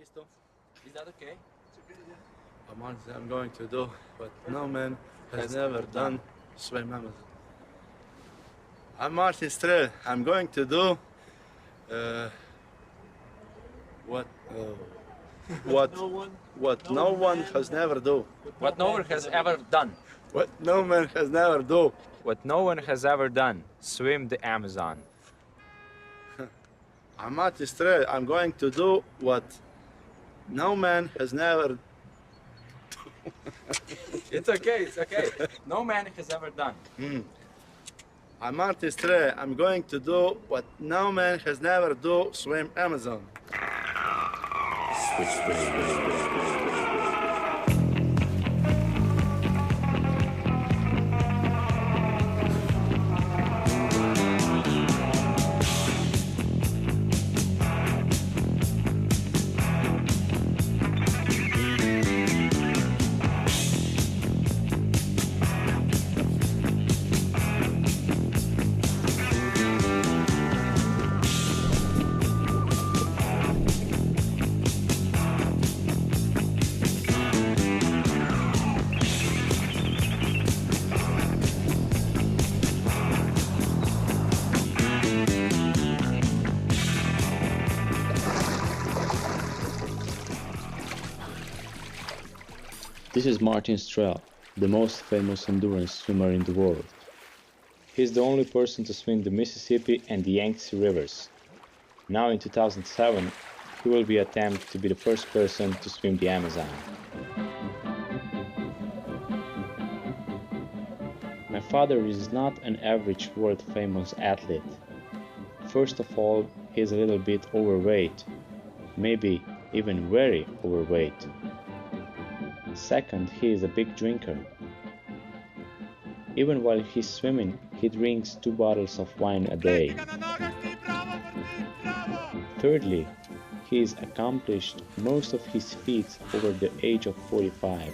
Listo. Is that okay? I'm going to do what no man has never done, swim Amazon. I'm Martin Strel. I'm going to do what no one has never do. What no one has ever done. What no man has never do. What no one has ever done, swim the Amazon. I'm Martin Strel. I'm going to do what no man has never. It's okay, it's okay. No man has ever done. I'm Martin Strel. I'm going to do what no man has never do, swim Amazon. This is Martin Strel, the most famous endurance swimmer in the world. He is the only person to swim the Mississippi and the Yangtze rivers. Now in 2007, he will be attempting to be the first person to swim the Amazon. My father is not an average world-famous athlete. First of all, he is a little bit overweight, maybe even very overweight. Second, he is a big drinker. Even while he's swimming, he drinks 2 bottles of wine a day. Thirdly, he has accomplished most of his feats over the age of 45.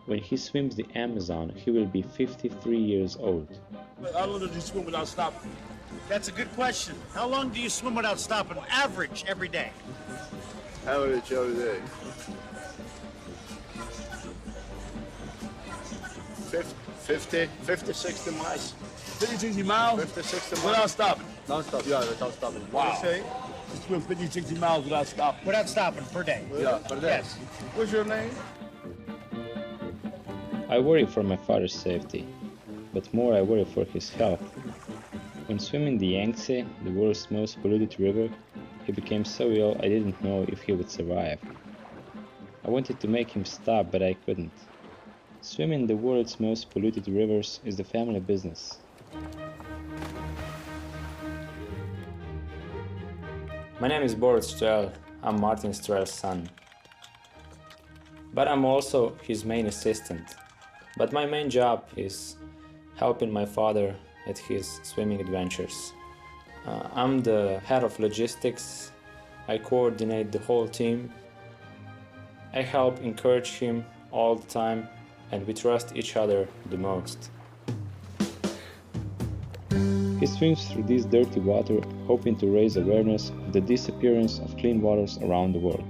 When he swims the Amazon, he will be 53 years old. How long does he swim without stopping? That's a good question. How long do you swim without stopping? Average every day. Average every day. 50, 60 miles. 50, 60 miles? 50, 60 miles. Without stopping? Non-stop, yeah, without stopping. Wow. What do you say? You swim 50, 60 miles without stopping. Without stopping per day. Yeah, per day. Yes. What's your name? I worry for my father's safety, but more I worry for his health. When swimming the Yangtze, the world's most polluted river, he became so ill I didn't know if he would survive. I wanted to make him stop, but I couldn't. Swimming the world's most polluted rivers is the family business. My name is Borut Strel. I'm Martin Strel's son. But I'm also his main assistant. But my main job is helping my father at his swimming adventures. I'm the head of logistics. I coordinate the whole team. I help encourage him all the time, and we trust each other the most. He swims through this dirty water, hoping to raise awareness of the disappearance of clean waters around the world.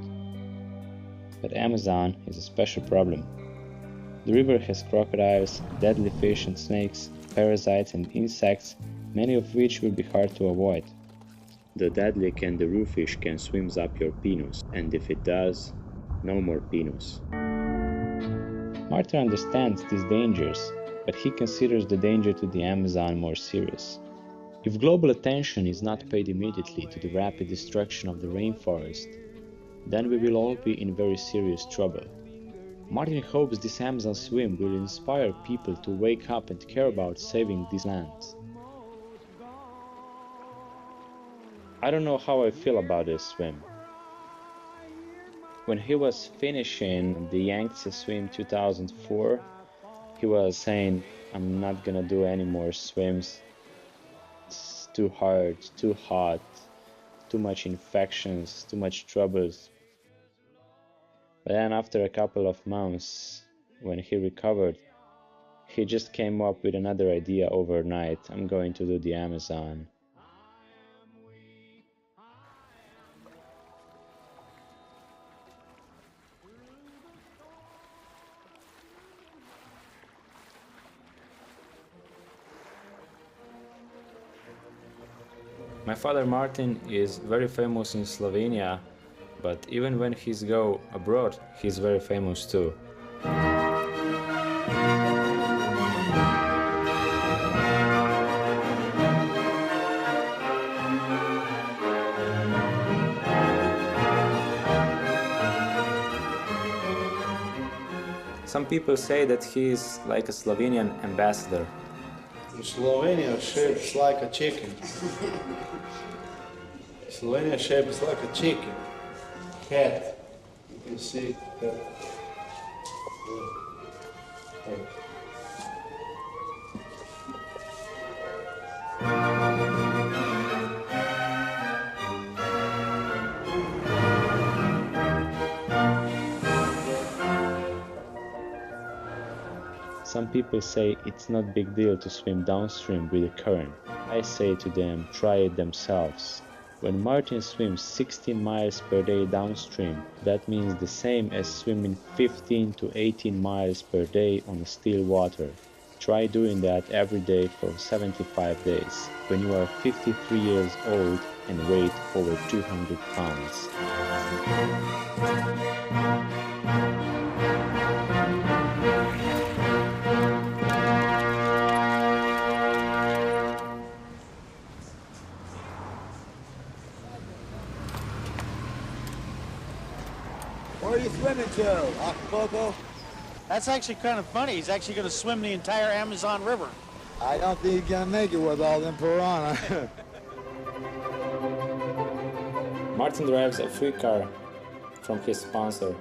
But Amazon is a special problem. The river has crocodiles, deadly fish and snakes, parasites and insects, many of which will be hard to avoid. The deadly kangaroo fish can swim up your penis, and if it does, no more penis. Martin understands these dangers, but he considers the danger to the Amazon more serious. If global attention is not paid immediately to the rapid destruction of the rainforest, then we will all be in very serious trouble. Martin hopes this Amazon swim will inspire people to wake up and care about saving this land. I don't know how I feel about this swim. When he was finishing the Yangtze swim 2004, he was saying, I'm not gonna do any more swims. It's too hard, too hot, too much infections, too much troubles. But then after a couple of months, when he recovered, he just came up with another idea overnight. I'm going to do the Amazon. My father Martin is very famous in Slovenia, but even when he's go abroad, he's very famous too. Some people say that he is like a Slovenian ambassador. In Slovenia, shape is like a chicken. Slovenia shape is like a chicken. Cat. You can see that. Some people say it's not big deal to swim downstream with the current. I say to them, try it themselves. When Martin swims 16 miles per day downstream, that means the same as swimming 15 to 18 miles per day on still water. Try doing that every day for 75 days, when you are 53 years old and weigh over 200 pounds. Where are you swimming to, Acapulco? That's actually kind of funny. He's actually going to swim the entire Amazon River. I don't think he's gonna make it with all them piranha. Martin drives a free car from his sponsor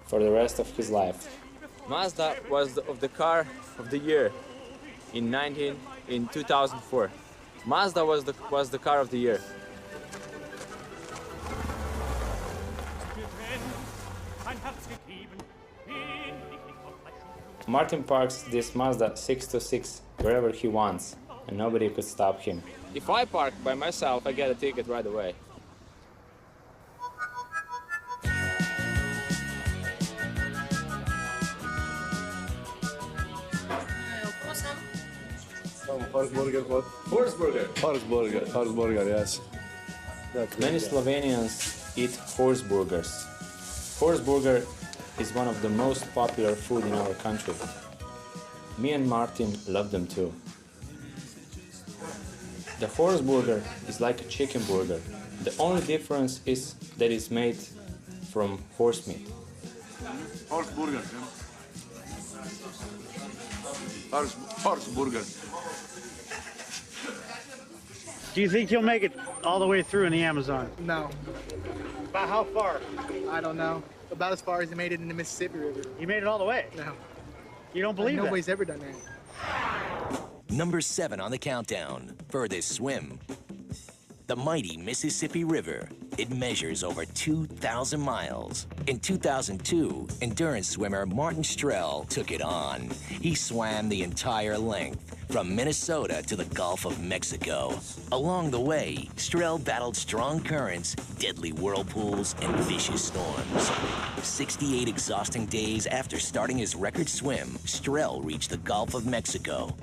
for the rest of his life. Mazda was the car of the year in 2004. Mazda was the car of the year. Martin parks this Mazda 626 wherever he wants, and nobody could stop him. If I park by myself, I get a ticket right away. Horse burger, what? Horse burger. Horse burger, yes. Many Slovenians eat horse burgers. Horse burger is one of the most popular food in our country. Me and Martin love them too. The horse burger is like a chicken burger. The only difference is that it's made from horse meat. Horse burger, yeah. Horse burger. Do you think he'll make it all the way through in the Amazon? No, About how far? I don't know. About as far as he made it in the Mississippi River. You made it all the way. No, You don't believe that? nobody's ever done that. Number 7 on the countdown for this swim. The mighty Mississippi River. It measures over 2,000 miles. In 2002, endurance swimmer Martin Strel took it on. He swam the entire length, from Minnesota to the Gulf of Mexico. Along the way, Strel battled strong currents, deadly whirlpools, and vicious storms. 68 exhausting days after starting his record swim, Strel reached the Gulf of Mexico.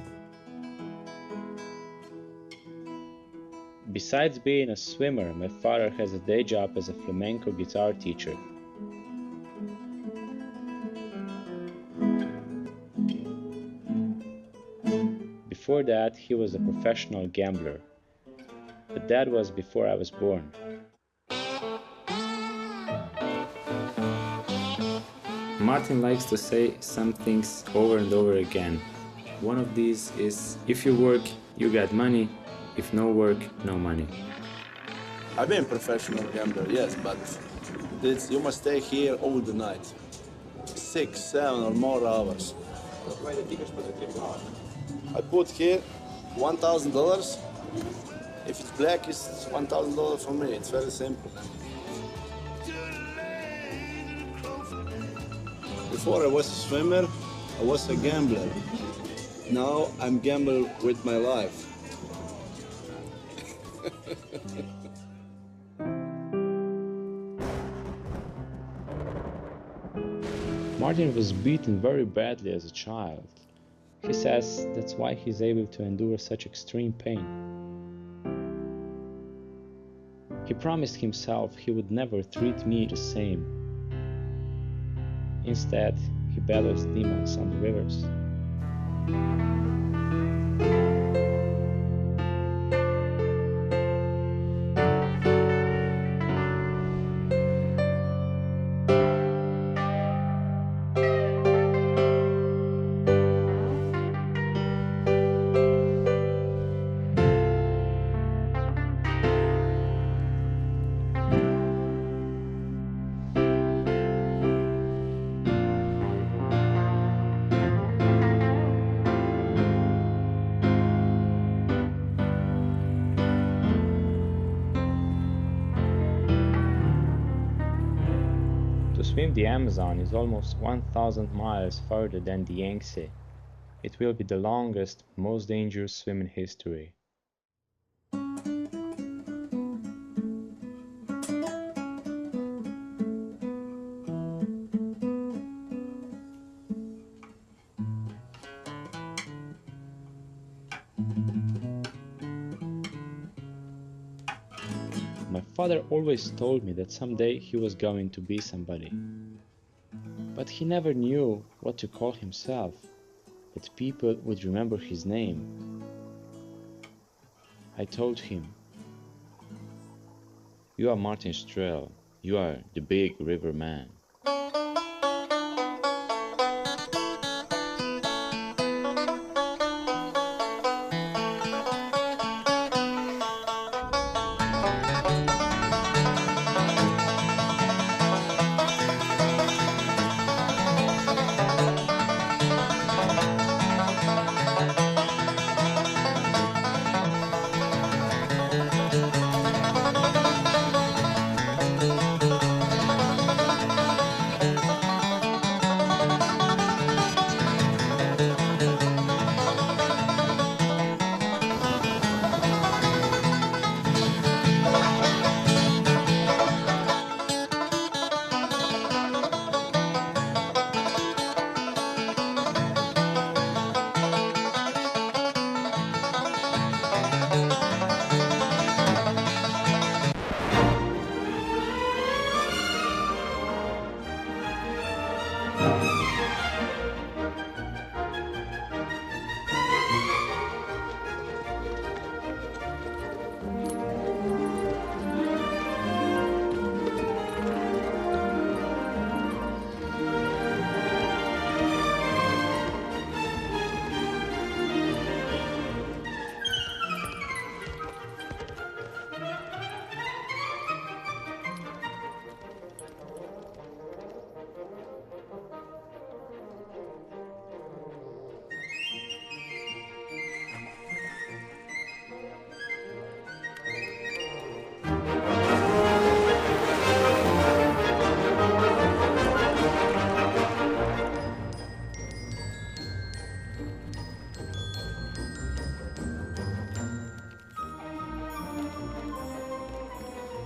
Besides being a swimmer, my father has a day job as a flamenco guitar teacher. Before that, he was a professional gambler. But that was before I was born. Martin likes to say some things over and over again. One of these is, if you work, you get money. If no work, no money. I've been a professional gambler, yes, but you must stay here all the night. 6, 7 or more hours. I put here $1,000. If it's black, it's $1,000 for me. It's very simple. Before I was a swimmer, I was a gambler. Now I'm gambling with my life. Martin was beaten very badly as a child. He says that's why he's able to endure such extreme pain. He promised himself he would never treat me the same. Instead, he battles demons on the rivers. To swim the Amazon is almost 1,000 miles further than the Yangtze. It will be the longest, most dangerous swim in history. My father always told me that someday he was going to be somebody. But he never knew what to call himself, that people would remember his name. I told him, "You are Martin Strel, you are the big river man."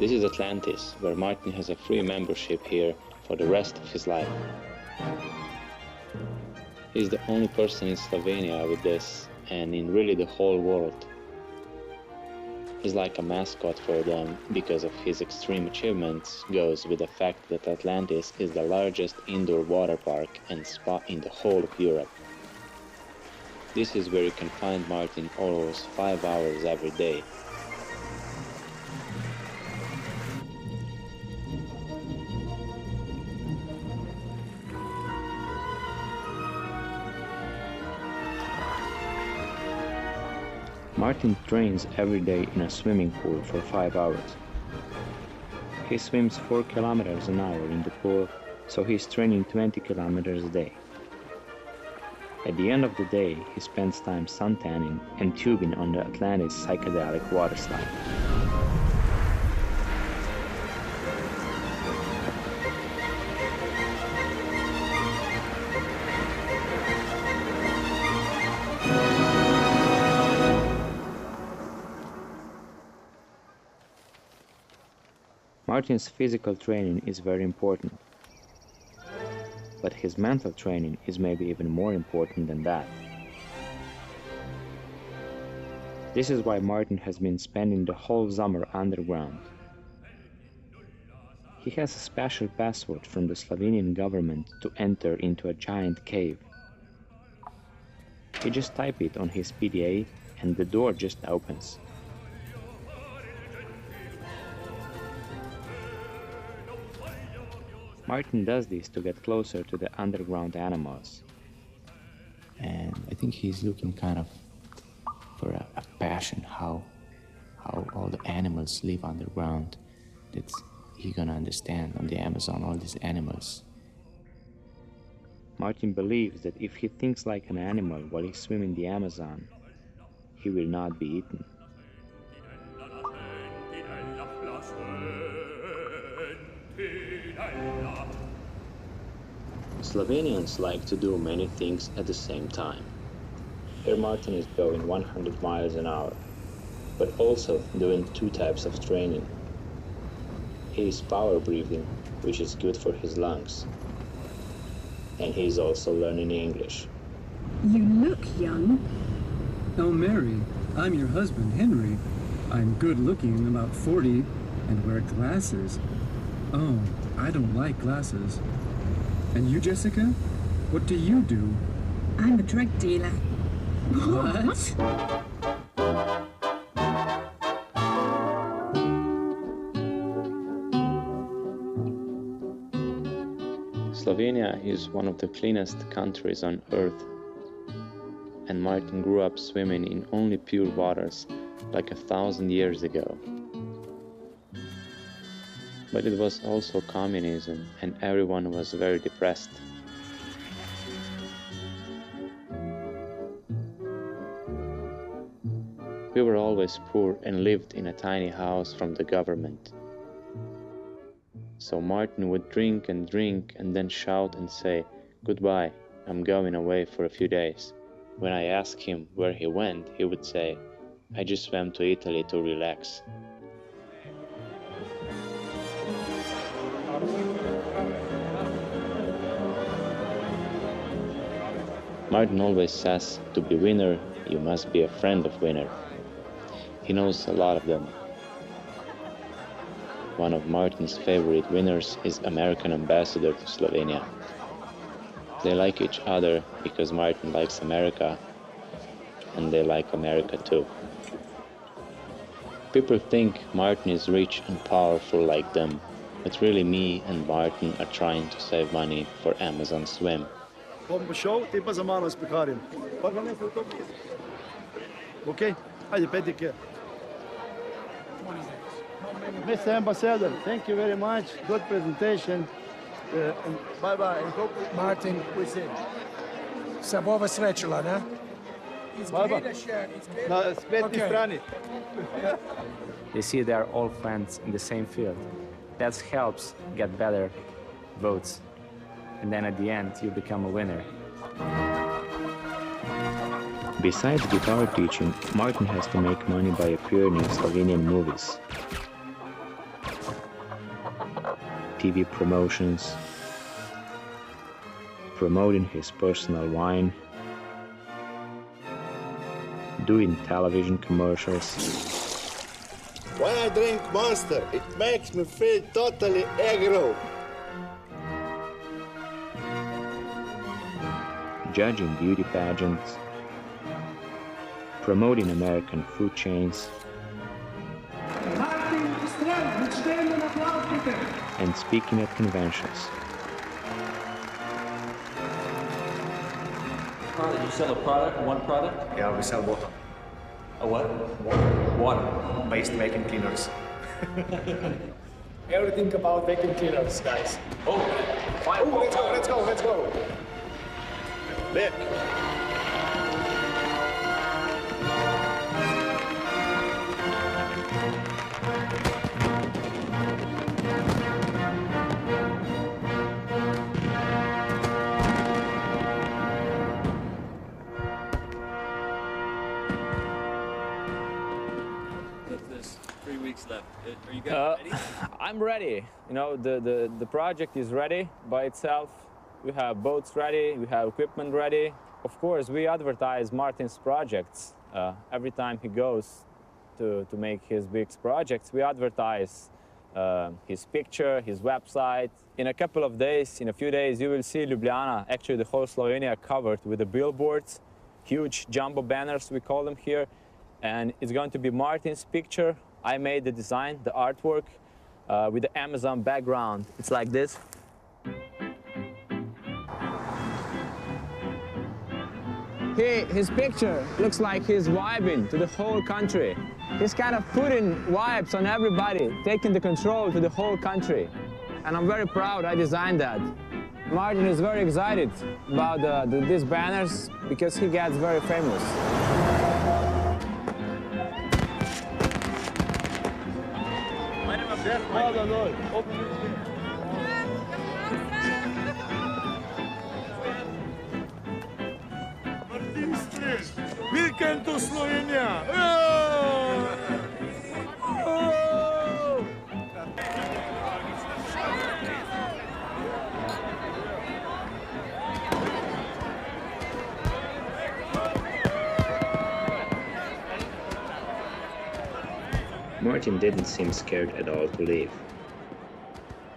This is Atlantis, where Martin has a free membership here for the rest of his life. He's the only person in Slovenia with this, and in really the whole world. He's like a mascot for them because of his extreme achievements, goes with the fact that Atlantis is the largest indoor water park and spa in the whole of Europe. This is where you can find Martin almost 5 hours every day. Martin trains every day in a swimming pool for 5 hours. He swims 4 kilometers an hour in the pool, so he's training 20 kilometers a day. At the end of the day, he spends time suntanning and tubing on the Atlantis psychedelic water slide. Martin's physical training is very important, but his mental training is maybe even more important than that. This is why Martin has been spending the whole summer underground. He has a special password from the Slovenian government to enter into a giant cave. He just types it on his PDA and the door just opens. Martin does this to get closer to the underground animals. And I think he's looking kind of for a passion, how all the animals live underground. That he's gonna understand on the Amazon, all these animals. Martin believes that if he thinks like an animal while he swims in the Amazon, he will not be eaten. Slovenians like to do many things at the same time. Here Martin is going 100 miles an hour, but also doing 2 types of training. He is power breathing, which is good for his lungs. And he is also learning English. You look young. Oh, Mary, I'm your husband, Henry. I'm good looking, about 40, and wear glasses. Oh, I don't like glasses. And you, Jessica? What do you do? I'm a drug dealer. What? Slovenia is one of the cleanest countries on earth, and Martin grew up swimming in only pure waters like 1,000 years ago. But it was also communism, and everyone was very depressed. We were always poor and lived in a tiny house from the government. So Martin would drink and then shout and say, "Goodbye, I'm going away for a few days." When I asked him where he went, he would say, "I just swam to Italy to relax." Martin always says, to be winner, you must be a friend of winner. He knows a lot of them. One of Martin's favorite winners is American ambassador to Slovenia. They like each other because Martin likes America, and they like America too. People think Martin is rich and powerful like them, but really me and Martin are trying to save money for Amazon Swim. Bom šel, ti pa za mano s pekarjem. Pa ga ne se to Okay, ajde, petike. Mr. Ambassador, thank you very much. Good presentation. Bye-bye. Martin, se bova srečala, ne? Bye-bye. Na spletni strani. They see they are all friends in the same field. That helps get better votes. And then at the end, you become a winner. Besides guitar teaching, Martin has to make money by appearing in Slovenian movies, TV promotions, promoting his personal wine, doing television commercials. When I drink Monster, it makes me feel totally aggro. Judging beauty pageants, promoting American food chains, and speaking at conventions. Did you sell a product, one product? Yeah, we sell water. A what? Water. Based vacuum cleaners. Everything about vacuum cleaners, guys. Oh, fine. Oh, let's go. Back. There's 3 weeks left. Are you guys ready? I'm ready. You know, the project is ready by itself. We have boats ready, we have equipment ready. Of course, we advertise Martin's projects. Every time he goes to make his big projects, we advertise his picture, his website. In a couple of days, in a few days, you will see Ljubljana, actually the whole Slovenia, covered with the billboards, huge jumbo banners, we call them here. And it's going to be Martin's picture. I made the design, the artwork, with the Amazon background. It's like this. His picture looks like he's vibing to the whole country. He's kind of putting vibes on everybody, taking the control to the whole country. And I'm very proud I designed that. Martin is very excited about these banners because he gets very famous. Weekend to Slovenia! Martin didn't seem scared at all to leave.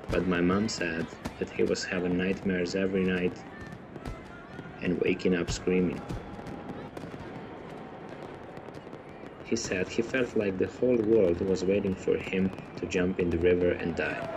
But my mom said that he was having nightmares every night and waking up screaming. He said he felt like the whole world was waiting for him to jump in the river and die.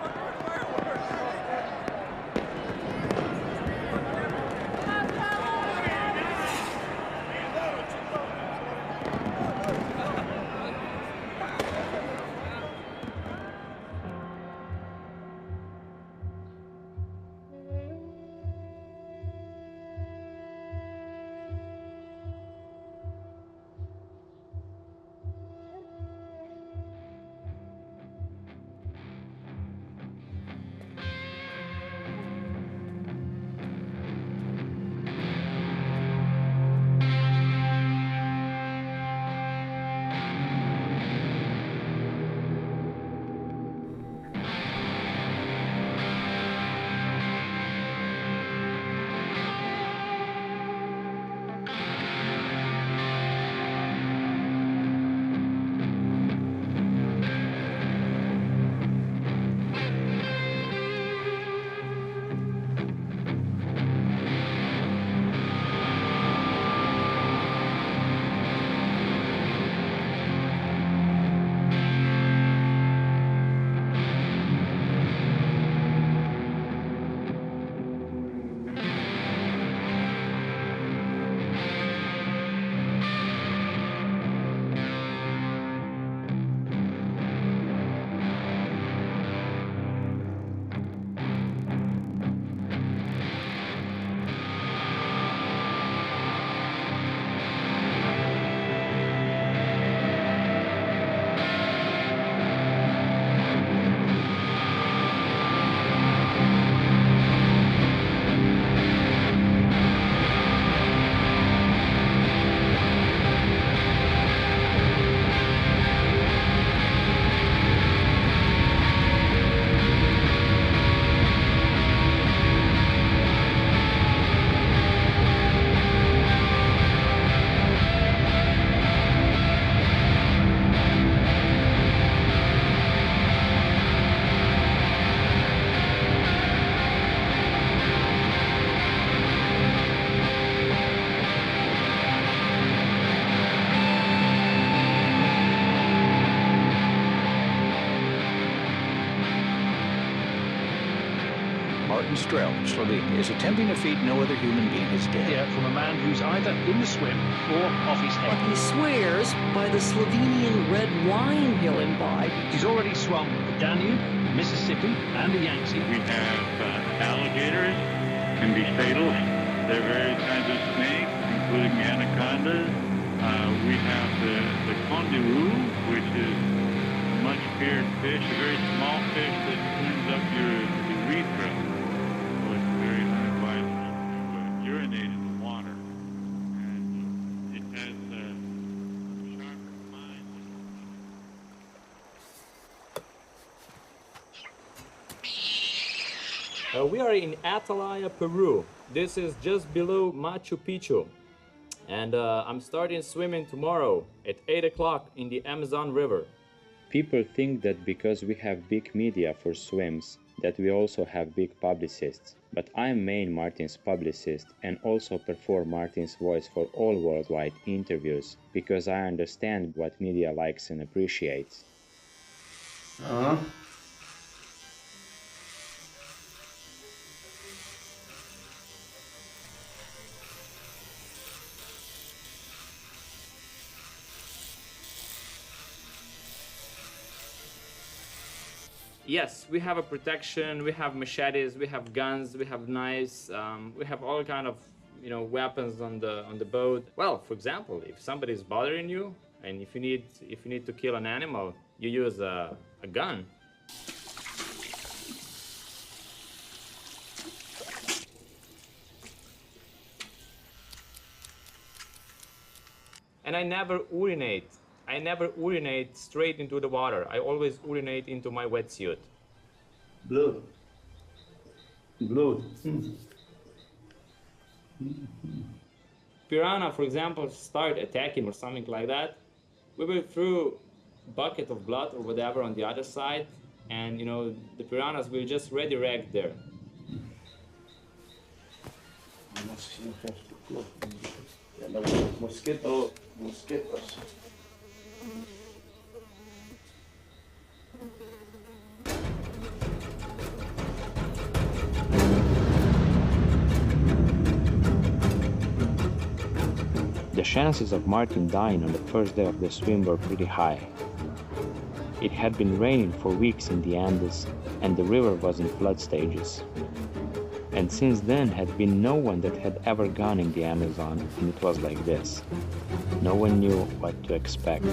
Strel, Slovenia, is attempting a feat no other human being has dared. Here from a man who's either in the swim or off his head. But he swears by the Slovenian red wine he'll imbibe. He's already swum the Danube, Mississippi, and the Yangtze. We have alligators, can be fatal. There are various kinds of snakes, including anacondas. We have the conduru, which is a much feared fish, a very small fish that swims up your urethra. So it's very unadvisable to urinate in the water. And it has sharp spines. We are in Atalaya, Peru. This is just below Machu Picchu. And I'm starting swimming tomorrow at 8 o'clock in the Amazon River. People think that because we have big media for swims, that we also have big publicists, but I am main Martin's publicist and also perform Martin's voice for all worldwide interviews, because I understand what media likes and appreciates. Yes, we have a protection, we have machetes, we have guns, we have knives, we have all kind of weapons on the boat. Well, for example, if somebody is bothering you and if you need to kill an animal, you use a gun. And I never urinate. I never urinate straight into the water. I always urinate into my wetsuit. Blood. Blood. Piranha, for example, start attacking or something like that. We will throw a bucket of blood or whatever on the other side, and the piranhas will just redirect there. Mosquitoes. The chances of Martin dying on the first day of the swim were pretty high. It had been raining for weeks in the Andes, and the river was in flood stages. And since then had been no one that had ever gone in the Amazon, and it was like this. No one knew what to expect.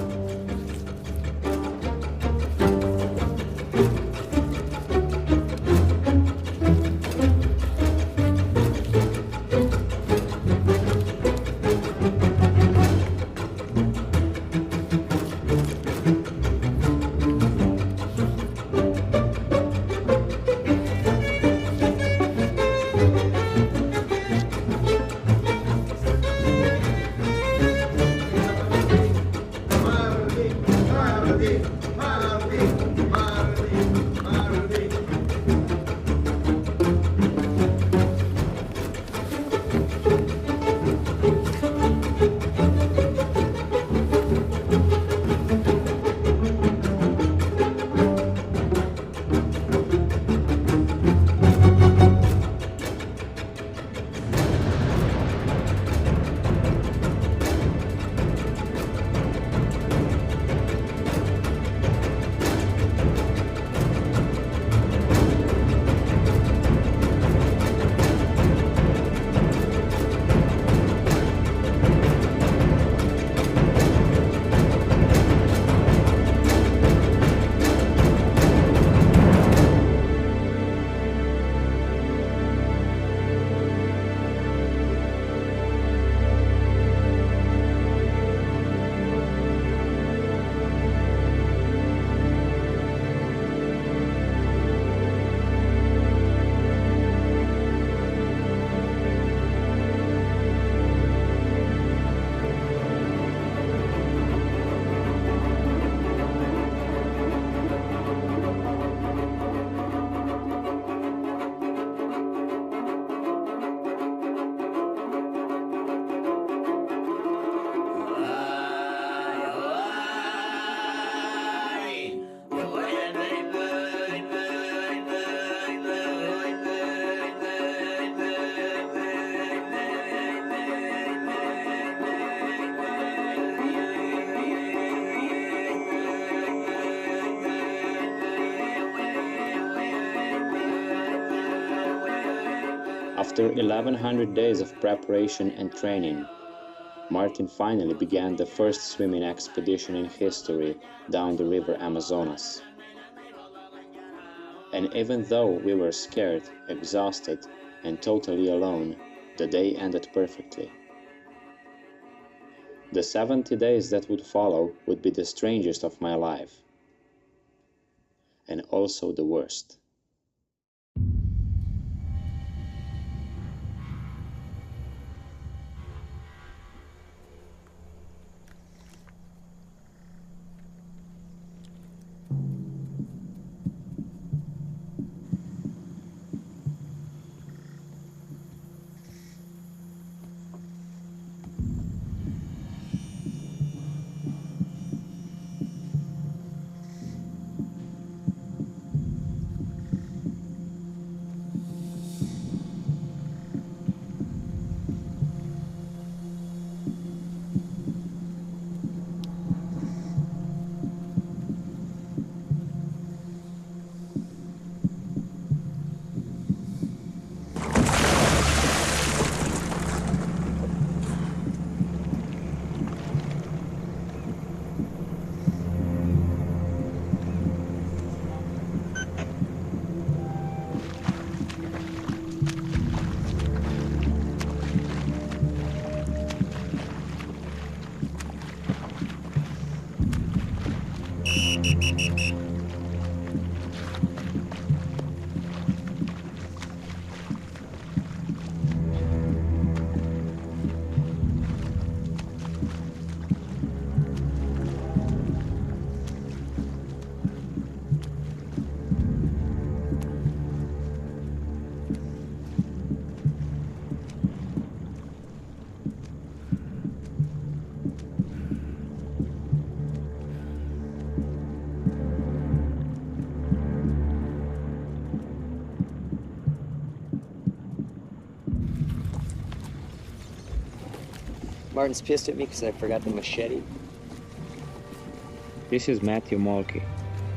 After 1100 days of preparation and training, Martin finally began the first swimming expedition in history down the river Amazonas. And even though we were scared, exhausted, and totally alone, the day ended perfectly. The 70 days that would follow would be the strangest of my life, and also the worst. Martin's pissed at me because I forgot the machete. This is Matthew Mohlke,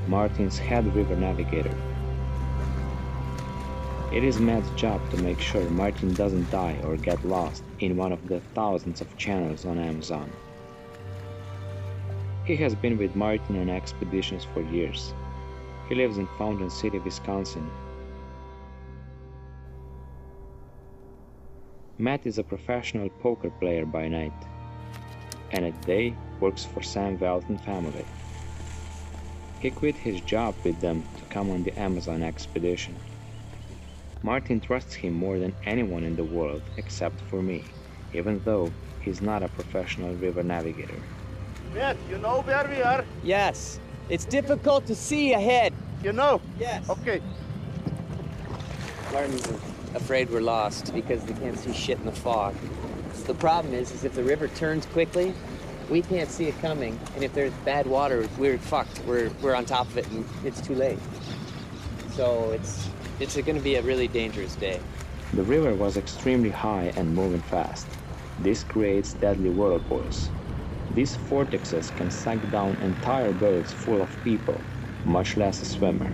Martin's head river navigator. It is Matt's job to make sure Martin doesn't die or get lost in one of the thousands of channels on Amazon. He has been with Martin on expeditions for years. He lives in Fountain City, Wisconsin. Matt is a professional poker player by night, and at day works for Sam Welton family. He quit his job with them to come on the Amazon expedition. Martin trusts him more than anyone in the world except for me, even though he's not a professional river navigator. Matt, you know where we are? Yes. It's difficult to see ahead. You know? Yes. Okay. Martin's afraid we're lost because they can't see shit in the fog. So the problem is if the river turns quickly, we can't see it coming, and if there's bad water, we're fucked. We're on top of it, and it's too late. So it's going to be a really dangerous day. The river was extremely high and moving fast. This creates deadly whirlpools. These vortexes can suck down entire boats full of people, much less a swimmer.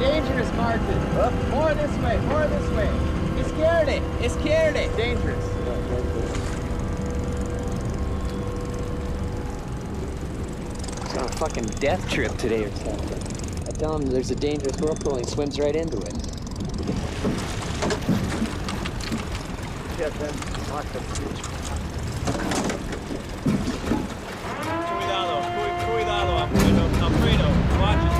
Dangerous, Martin. Huh? More this way, more this way. Izquierda. Dangerous. It's on a fucking death trip today or something. I tell him there's a dangerous whirlpool and he swims right into it. Get them. Lock them. Cuidado, Alfredo, watch it.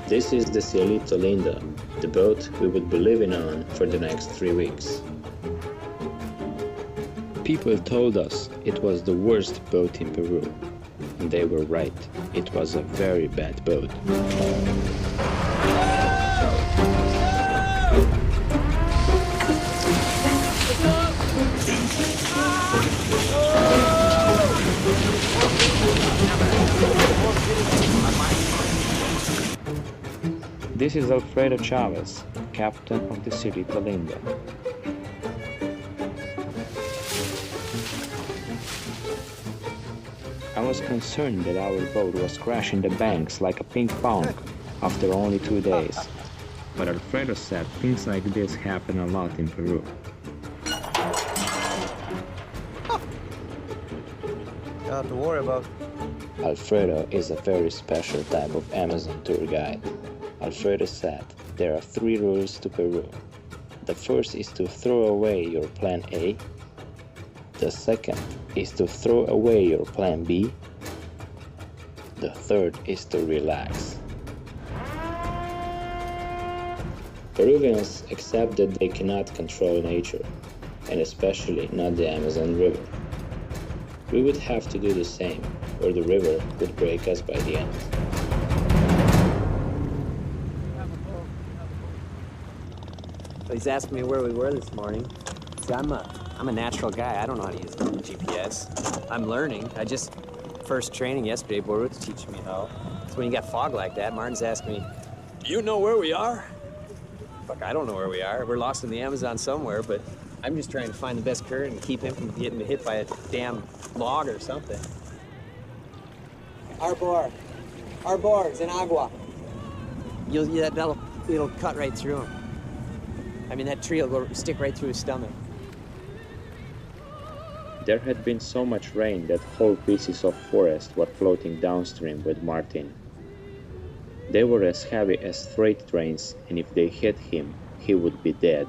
This is the Cielito Linda, the boat we would be living on for the next 3 weeks. People told us it was the worst boat in Peru, and they were right. It was a very bad boat. This is Alfredo Chavez, captain of the Cielito Linda. I was concerned that our boat was crashing the banks like a ping pong after only 2 days. But Alfredo said things like this happen a lot in Peru. Nothing to worry about. Alfredo is a very special type of Amazon tour guide. Alfredo said there are 3 rules to Peru. The first is to throw away your plan A. The second is to throw away your plan B. The third is to relax. Peruvians accept that they cannot control nature, and especially not the Amazon River. We would have to do the same, or the river would break us by the end. He's asking me where we were this morning. See, I'm a natural guy. I don't know how to use GPS. I'm learning. First training yesterday, Borut's teaching me how. So when you got fog like that, Martin's asking me, do you know where we are? Fuck, I don't know where we are. We're lost in the Amazon somewhere, but I'm just trying to find the best current and keep him from getting hit by a damn log or something. Arbor, it's in agua. It'll cut right through him. I mean, that tree will go stick right through his stomach. There had been so much rain that whole pieces of forest were floating downstream with Martin. They were as heavy as freight trains, and if they hit him, he would be dead.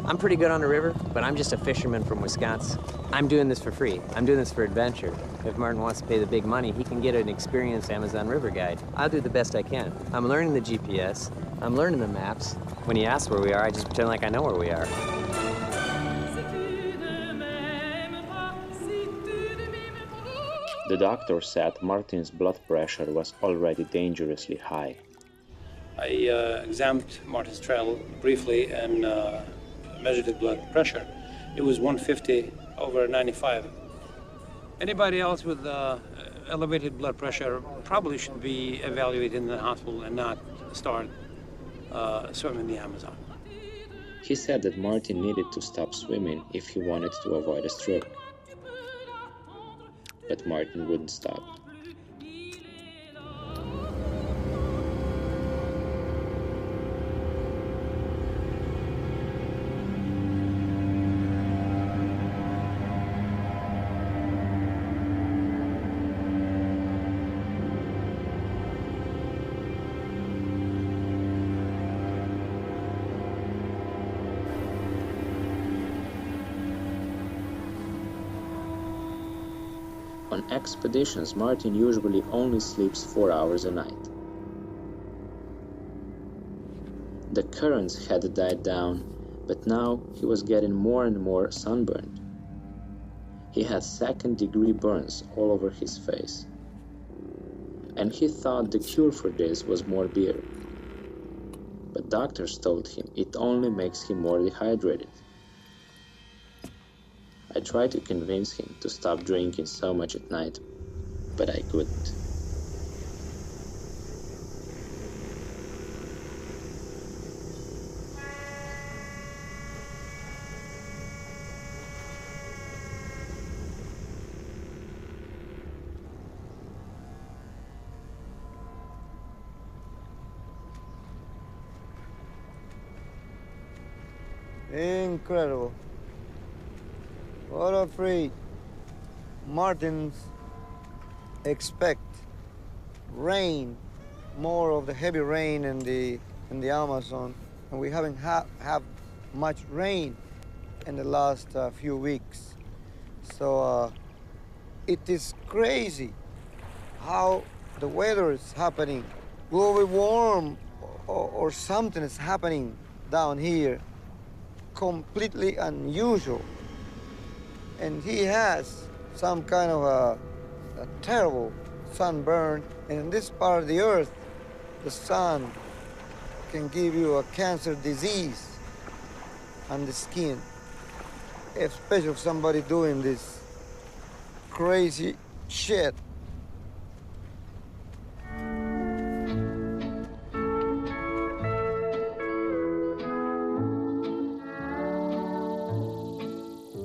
I'm pretty good on the river, but I'm just a fisherman from Wisconsin. I'm doing this for free. I'm doing this for adventure. If Martin wants to pay the big money, he can get an experienced Amazon River guide. I'll do the best I can. I'm learning the GPS. I'm learning the maps. When he asks where we are, I just pretend like I know where we are. The doctor said Martin's blood pressure was already dangerously high. I examined Martin Strel briefly and measured his blood pressure. It was 150/95. Anybody else with elevated blood pressure probably should be evaluated in the hospital and not start swimming the Amazon. He said that Martin needed to stop swimming if he wanted to avoid a stroke. But Martin wouldn't stop. On expeditions, Martin usually only sleeps 4 hours a night. The currents had died down, but now he was getting more and more sunburned. He had second-degree burns all over his face. And he thought the cure for this was more beer. But doctors told him it only makes him more dehydrated. I tried to convince him to stop drinking so much at night, but I couldn't. Incredible. What a freak. Martins expect rain, more of the heavy rain in the Amazon, and we haven't have much rain in the last few weeks. So it is crazy how the weather is happening. Global warm or something is happening down here, completely unusual. And he has some kind of a terrible sunburn. And in this part of the earth, the sun can give you a cancer disease on the skin, especially if somebody doing this crazy shit.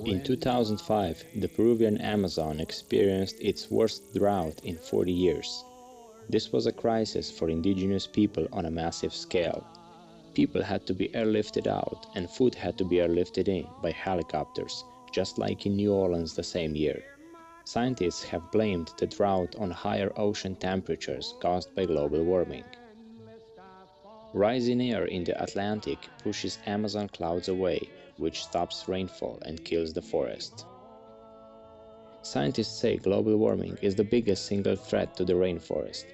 In 2005, the Peruvian Amazon experienced its worst drought in 40 years. This was a crisis for indigenous people on a massive scale. People had to be airlifted out, and food had to be airlifted in by helicopters, just like in New Orleans the same year. Scientists have blamed the drought on higher ocean temperatures caused by global warming. Rising air in the Atlantic pushes Amazon clouds away, which stops rainfall and kills the forest. Scientists say global warming is the biggest single threat to the rainforest,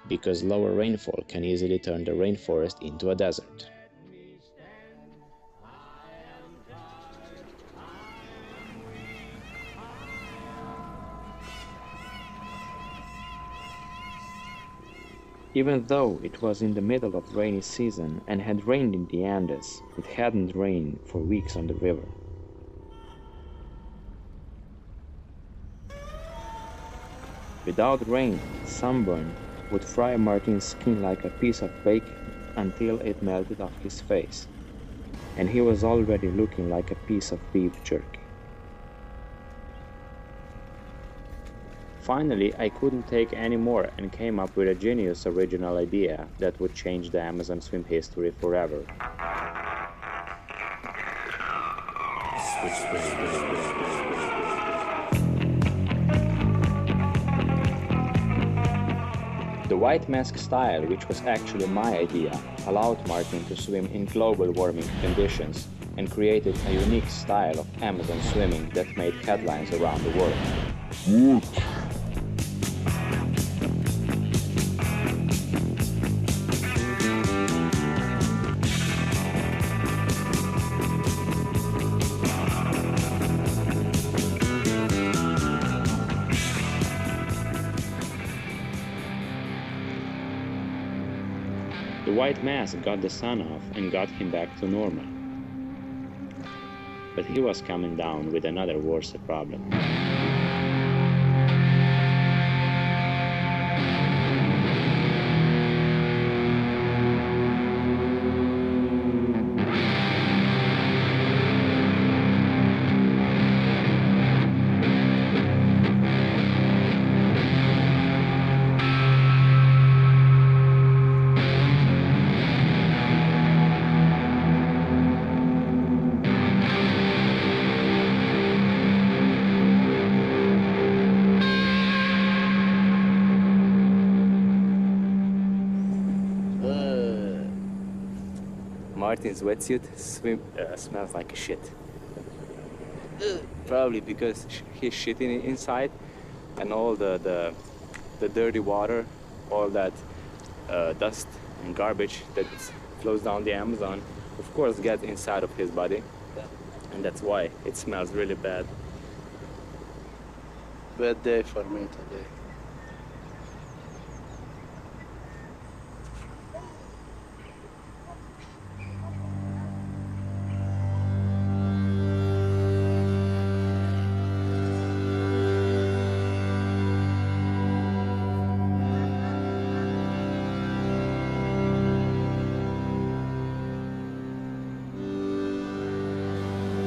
because lower rainfall can easily turn the rainforest into a desert. Even though it was in the middle of rainy season and had rained in the Andes, it hadn't rained for weeks on the river. Without rain, sunburn would fry Martin's skin like a piece of bacon until it melted off his face, and he was already looking like a piece of beef jerky. Finally, I couldn't take any more and came up with a genius original idea that would change the Amazon swim history forever. The white mask style, which was actually my idea, allowed Martin to swim in global warming conditions and created a unique style of Amazon swimming that made headlines around the world. The white mask got the sun off and got him back to normal. But he was coming down with another worse problem. Martin's wetsuit smells like shit. Probably because he's shitting inside, and all the dirty water, all that dust and garbage that flows down the Amazon, of course, gets inside of his body, and that's why it smells really bad. Bad day for me today.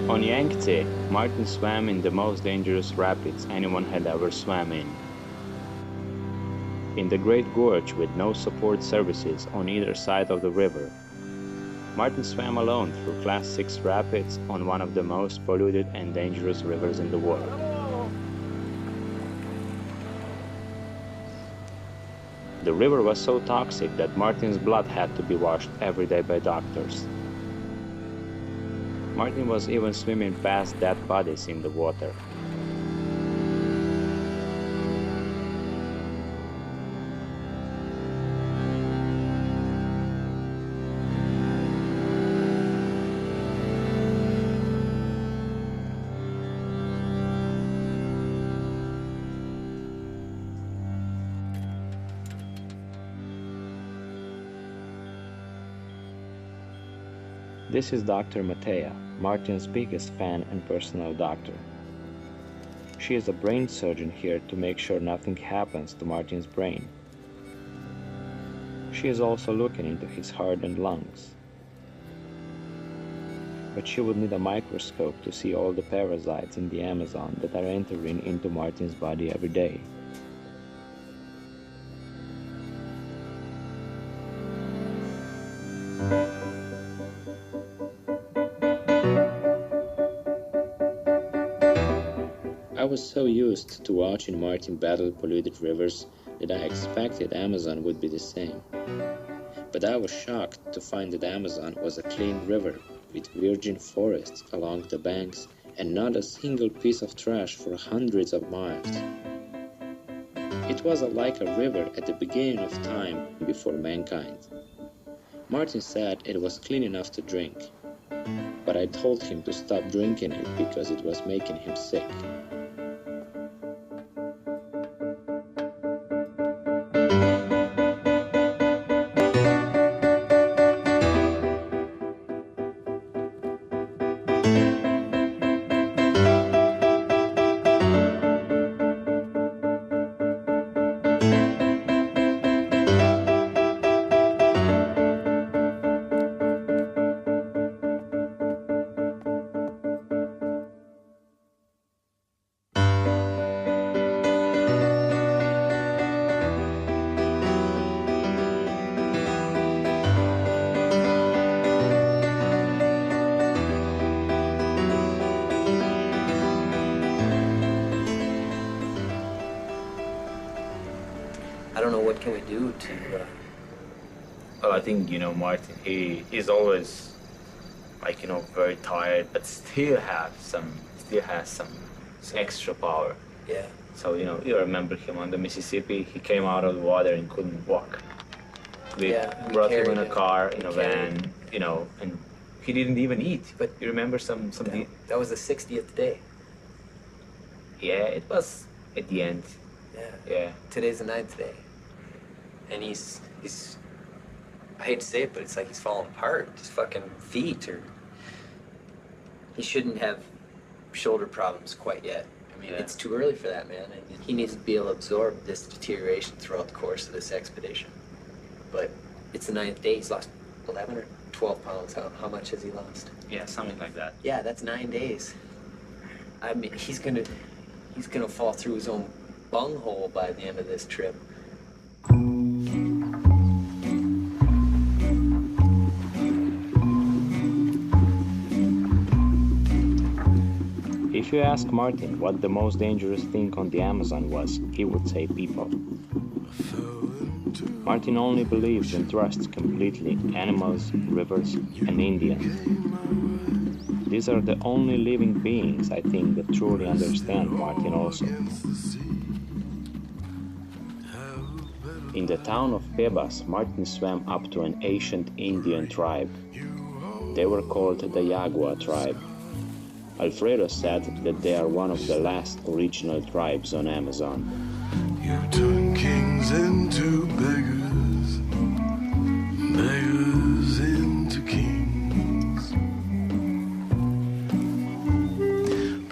On Yangtze, Martin swam in the most dangerous rapids anyone had ever swam in. In the Great Gorge with no support services on either side of the river, Martin swam alone through Class 6 rapids on one of the most polluted and dangerous rivers in the world. The river was so toxic that Martin's blood had to be washed every day by doctors. Martin was even swimming past dead bodies in the water. This is Dr. Matea, Martin's biggest fan and personal doctor. She is a brain surgeon here to make sure nothing happens to Martin's brain. She is also looking into his heart and lungs. But she would need a microscope to see all the parasites in the Amazon that are entering into Martin's body every day. I was so used to watching Martin battle polluted rivers that I expected Amazon would be the same. But I was shocked to find that Amazon was a clean river with virgin forests along the banks and not a single piece of trash for hundreds of miles. It was like a river at the beginning of time before mankind. Martin said it was clean enough to drink, but I told him to stop drinking it because it was making him sick. I don't know, what can we do to... Well, I think, Martin, he's always, like, very tired, but still has some extra power. Yeah. So, you remember him on the Mississippi, he came out of the water and couldn't walk. We brought him in a car, in a van, and he didn't even eat. But you remember some That was the 60th day. Yeah, it was at the end. Yeah. Today's the 9th day. And he's, I hate to say it, but it's like he's falling apart. His fucking feet are... He shouldn't have shoulder problems quite yet. I mean, it's too early for that, man. And he needs to be able to absorb this deterioration throughout the course of this expedition. But it's the 9th day. He's lost 11 or 12 pounds. How much has he lost? Yeah, something like that. Yeah, that's 9 days. I mean, he's gonna fall through his own bunghole by the end of this trip. If you ask Martin what the most dangerous thing on the Amazon was, he would say people. Martin only believes and trusts completely animals, rivers, and Indians. These are the only living beings, I think, that truly understand Martin also. In the town of Pebas, Martin swam up to an ancient Indian tribe. They were called the Yagua tribe. Alfredo said that they are one of the last original tribes on Amazon. You turn kings into beggars, beggars into kings.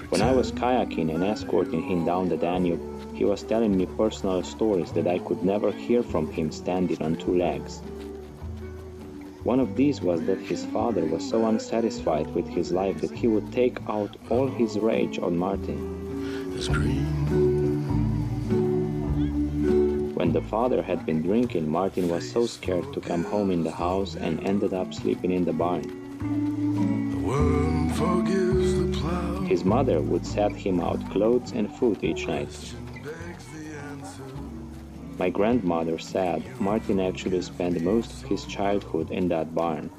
When I was kayaking and escorting him down the Danube, he was telling me personal stories that I could never hear from him standing on two legs. One of these was that his father was so unsatisfied with his life that he would take out all his rage on Martin. When the father had been drinking, Martin was so scared to come home in the house and ended up sleeping in the barn. His mother would set him out clothes and food each night. My grandmother said Martin actually spent most of his childhood in that barn.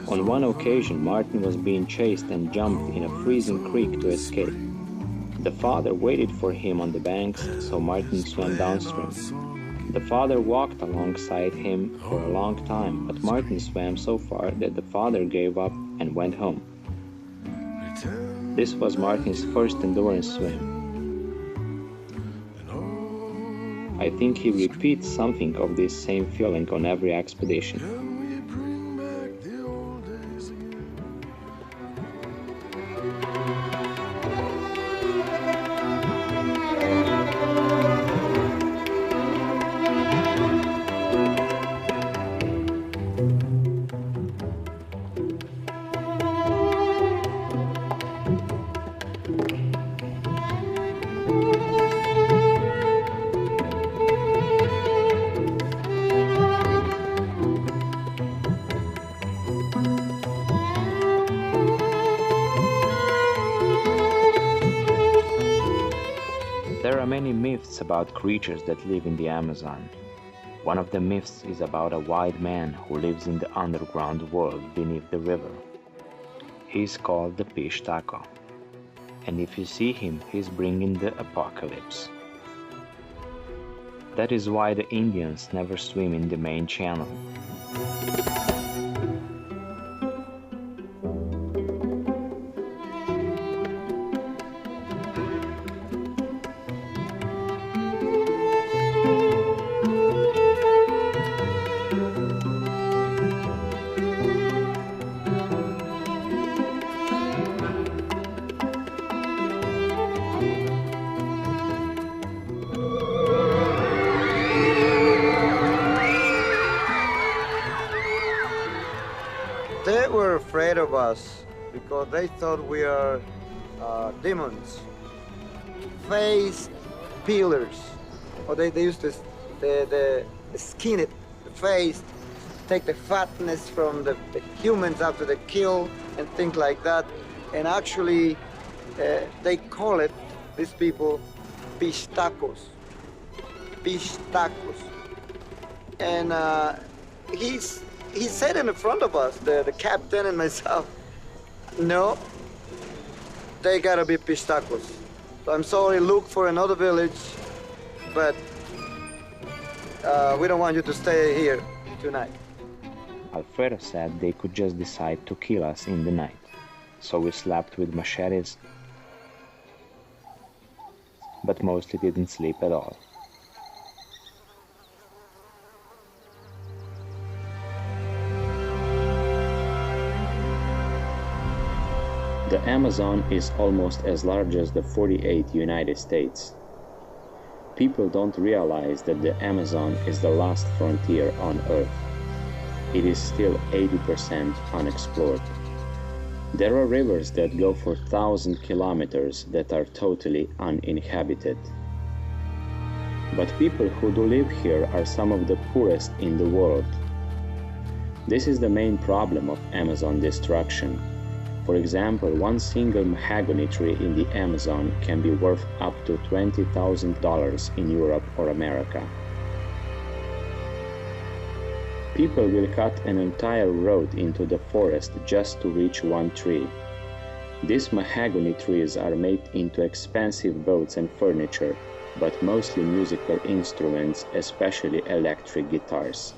On one occasion, Martin was being chased and jumped in a freezing creek to escape. The father waited for him on the banks, so Martin swam downstream. The father walked alongside him for a long time, but Martin swam so far that the father gave up and went home. This was Martin's first endurance swim. I think he repeats something of this same feeling on every expedition. There are many myths about creatures that live in the Amazon. One of the myths is about a white man who lives in the underground world beneath the river. He is called the Fish Taco, and if you see him, he's bringing the apocalypse. That is why the Indians never swim in the main channel. They were afraid of us because they thought we are demons, face peelers. Or they used to skin it, the face, take the fatness from the humans after the kill and things like that. And actually, they call it, these people, pistachos. Pistachos. And he said in front of us, the captain and myself, no, they gotta be pistachos. So I'm sorry, look for another village, but we don't want you to stay here tonight. Alfredo said they could just decide to kill us in the night, so we slept with machetes, but mostly didn't sleep at all. The Amazon is almost as large as the 48 United States. People don't realize that the Amazon is the last frontier on Earth. It is still 80% unexplored. There are rivers that go for 1,000 kilometers that are totally uninhabited. But people who do live here are some of the poorest in the world. This is the main problem of Amazon destruction. For example, one single mahogany tree in the Amazon can be worth up to $20,000 in Europe or America. People will cut an entire road into the forest just to reach one tree. These mahogany trees are made into expensive boats and furniture, but mostly musical instruments, especially electric guitars.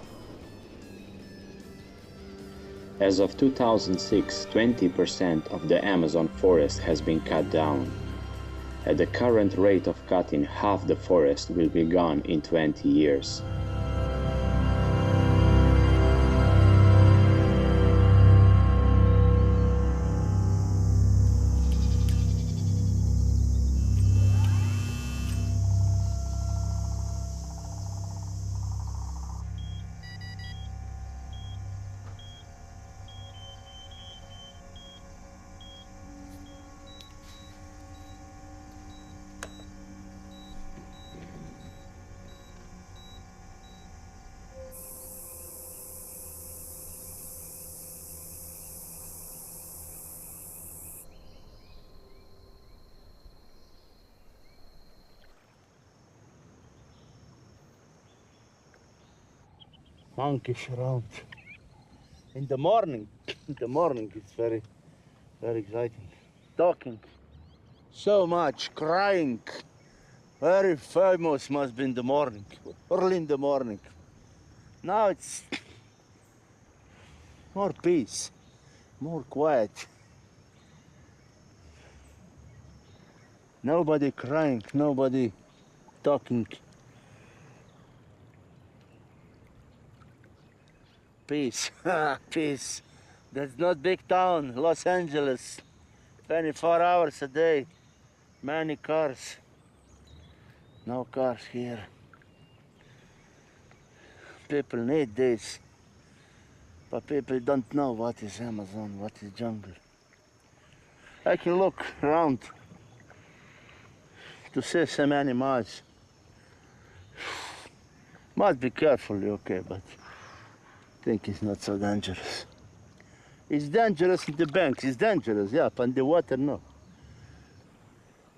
As of 2006, 20% of the Amazon forest has been cut down. At the current rate of cutting, half the forest will be gone in 20 years. Monkeys around. In the morning it's very, very exciting. Talking so much, crying. Very famous must be in the morning, early in the morning. Now it's more peace, more quiet. Nobody crying, nobody talking. Peace, peace. That's not big town, Los Angeles. 24 hours a day, many cars. No cars here. People need this, but people don't know what is Amazon, what is jungle. I can look around to see some animals. Must be carefully, okay, but I think it's not so dangerous. It's dangerous in the banks, it's dangerous, yeah, but in the water, no.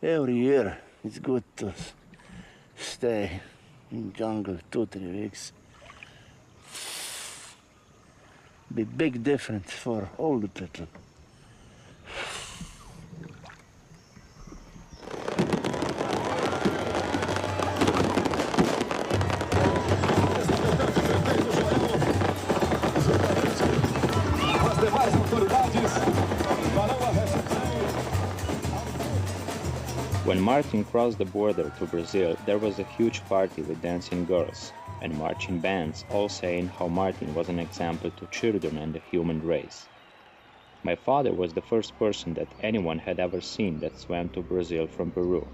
Every year, it's good to stay in jungle 2-3 weeks. Be big difference for all the people. When Martin crossed the border to Brazil, there was a huge party with dancing girls and marching bands, all saying how Martin was an example to children and the human race. My father was the first person that anyone had ever seen that swam to Brazil from Peru.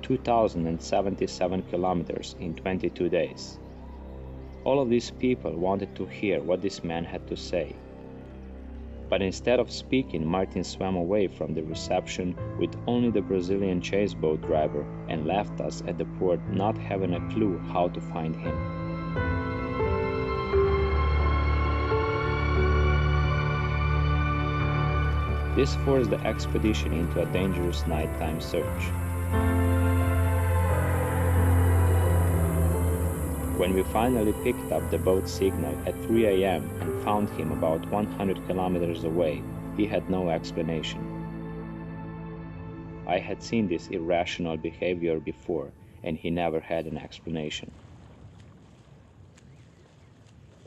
2,077 kilometers in 22 days. All of these people wanted to hear what this man had to say. But instead of speaking, Martin swam away from the reception with only the Brazilian chase boat driver and left us at the port not having a clue how to find him. This forced the expedition into a dangerous nighttime search. When we finally picked up the boat signal at 3 a.m. and found him about 100 kilometers away, he had no explanation. I had seen this irrational behavior before, and he never had an explanation.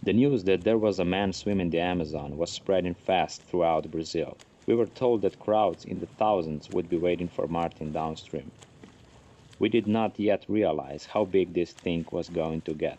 The news that there was a man swimming the Amazon was spreading fast throughout Brazil. We were told that crowds in the thousands would be waiting for Martin downstream. We did not yet realize how big this thing was going to get.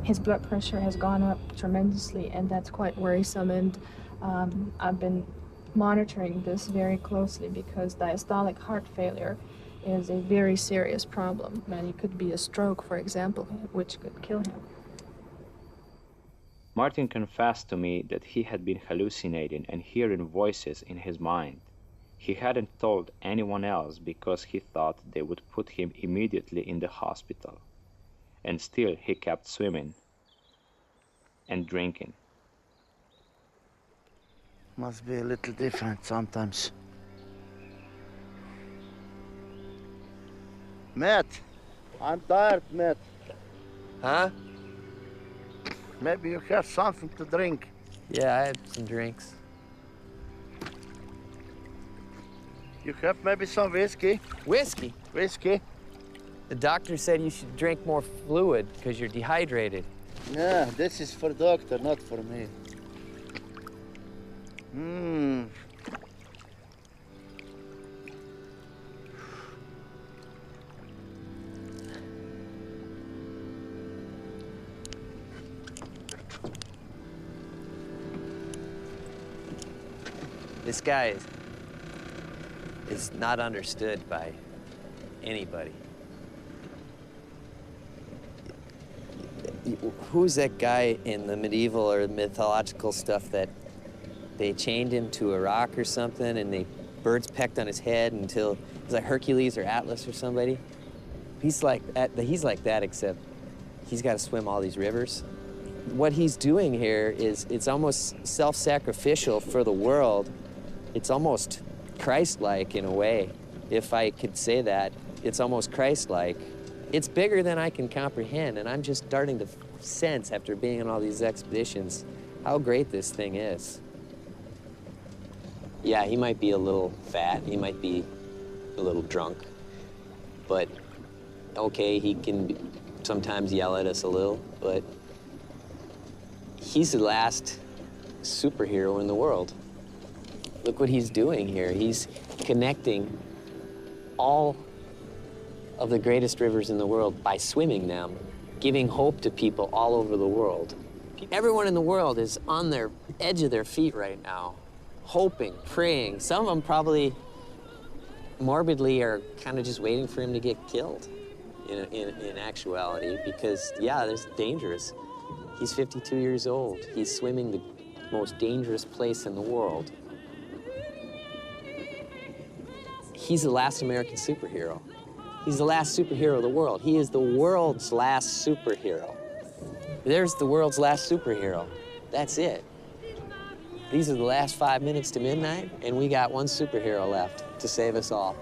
His blood pressure has gone up tremendously, and that's quite worrisome. And I've been monitoring this very closely because diastolic heart failure is a very serious problem, and it could be a stroke, for example, which could kill him. Martin confessed to me that he had been hallucinating and hearing voices in his mind. He hadn't told anyone else because he thought they would put him immediately in the hospital. And still he kept swimming and drinking. Must be a little different sometimes. Matt, I'm tired, Matt. Huh? Maybe you have something to drink. Yeah, I had some drinks. You have maybe some whiskey? Whiskey? Whiskey? The doctor said you should drink more fluid because you're dehydrated. Yeah, this is for doctor, not for me. This guy is not understood by anybody. Who's that guy in the medieval or mythological stuff that they chained him to a rock or something and the birds pecked on his head until he's like Hercules or Atlas or somebody? He's like that, except he's got to swim all these rivers. What he's doing here is it's almost self-sacrificial for the world. It's almost Christ-like in a way, if I could say that. It's almost Christ-like. It's bigger than I can comprehend, and I'm just starting to sense, after being on all these expeditions, how great this thing is. Yeah, he might be a little fat, he might be a little drunk, but okay, he can sometimes yell at us a little, but he's the last superhero in the world. Look what he's doing here. He's connecting all of the greatest rivers in the world by swimming them, giving hope to people all over the world. Everyone in the world is on their edge of their feet right now, hoping, praying. Some of them probably morbidly are kind of just waiting for him to get killed in actuality, because, yeah, there's dangerous. He's 52 years old. He's swimming the most dangerous place in the world. He's the last American superhero. He's the last superhero of the world. He is the world's last superhero. There's the world's last superhero. That's it. These are the last 5 minutes to midnight, and we got one superhero left to save us all.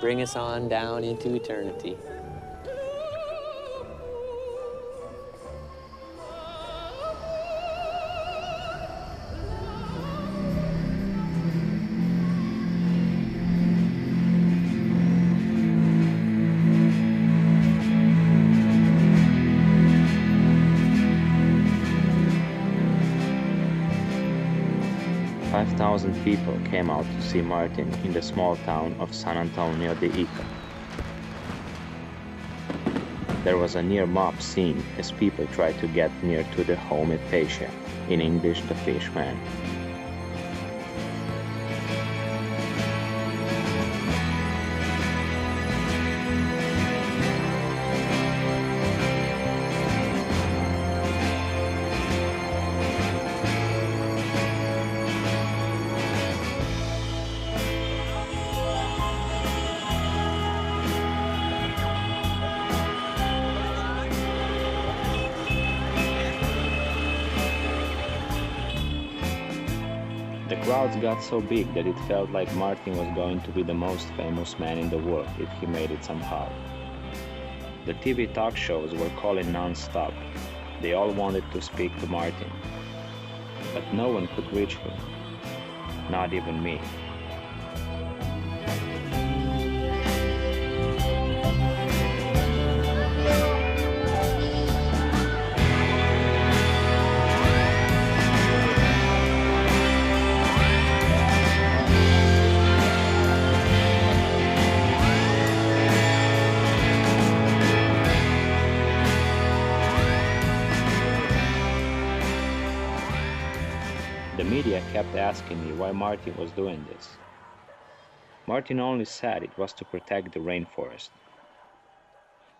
Bring us on down into eternity. 5,000 people came out to see Martin in the small town of San Antonio de Ica. There was a near mob scene as people tried to get near to the homemade Pesce, in English the fish man. The crowds got so big that it felt like Martin was going to be the most famous man in the world if he made it somehow. The TV talk shows were calling non-stop. They all wanted to speak to Martin. But no one could reach him. Not even me. The media kept asking me why Martin was doing this. Martin only said it was to protect the rainforest.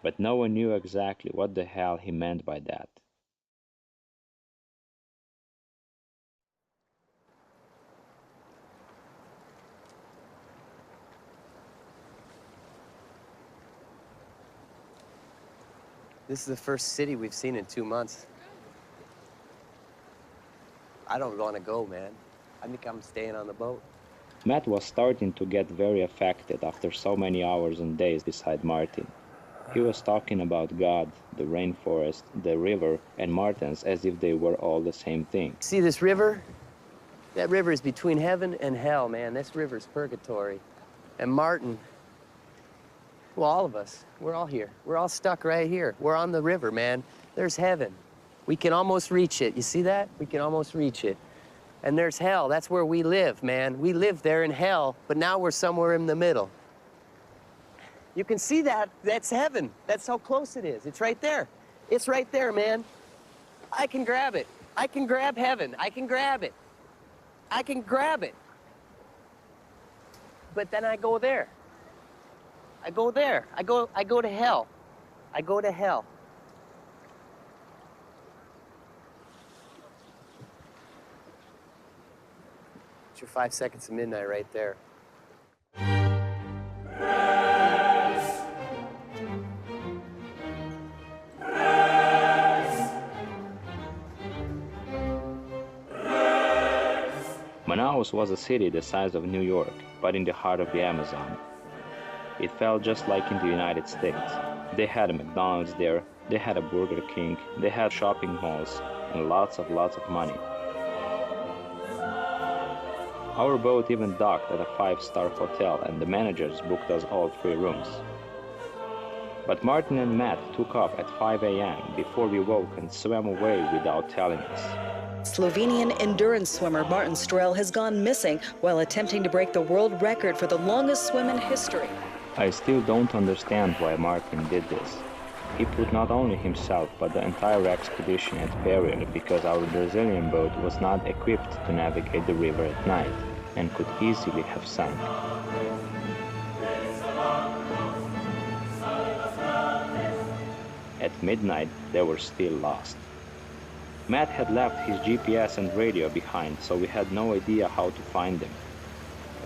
But no one knew exactly what the hell he meant by that. This is the first city we've seen in 2 months. I don't want to go, man. I think I'm staying on the boat. Matt was starting to get very affected after so many hours and days beside Martin. He was talking about God, the rainforest, the river, and Martins as if they were all the same thing. See this river? That river is between heaven and hell, man. This river's purgatory. And Martin, well, all of us, we're all here. We're all stuck right here. We're on the river, man. There's heaven. We can almost reach it. You see that? We can almost reach it. And there's hell. That's where we live, man. We live there in hell, but now we're somewhere in the middle. You can see that. That's heaven. That's how close it is. It's right there. It's right there, man. I can grab it. I can grab heaven. I can grab it. I can grab it. But then I go there. I go there. I go to hell. I go to hell. Your 5 seconds of midnight right there. Manaus was a city the size of New York, but in the heart of the Amazon. It felt just like in the United States. They had a McDonald's there, they had a Burger King, they had shopping malls, and lots of money. Our boat even docked at a 5-star hotel, and the managers booked us all 3 rooms. But Martin and Matt took off at 5 a.m. before we woke and swam away without telling us. Slovenian endurance swimmer Martin Strel has gone missing while attempting to break the world record for the longest swim in history. I still don't understand why Martin did this. He put not only himself but the entire expedition at peril because our Brazilian boat was not equipped to navigate the river at night. and could easily have sunk. At midnight, they were still lost. Matt had left his GPS and radio behind, so we had no idea how to find them.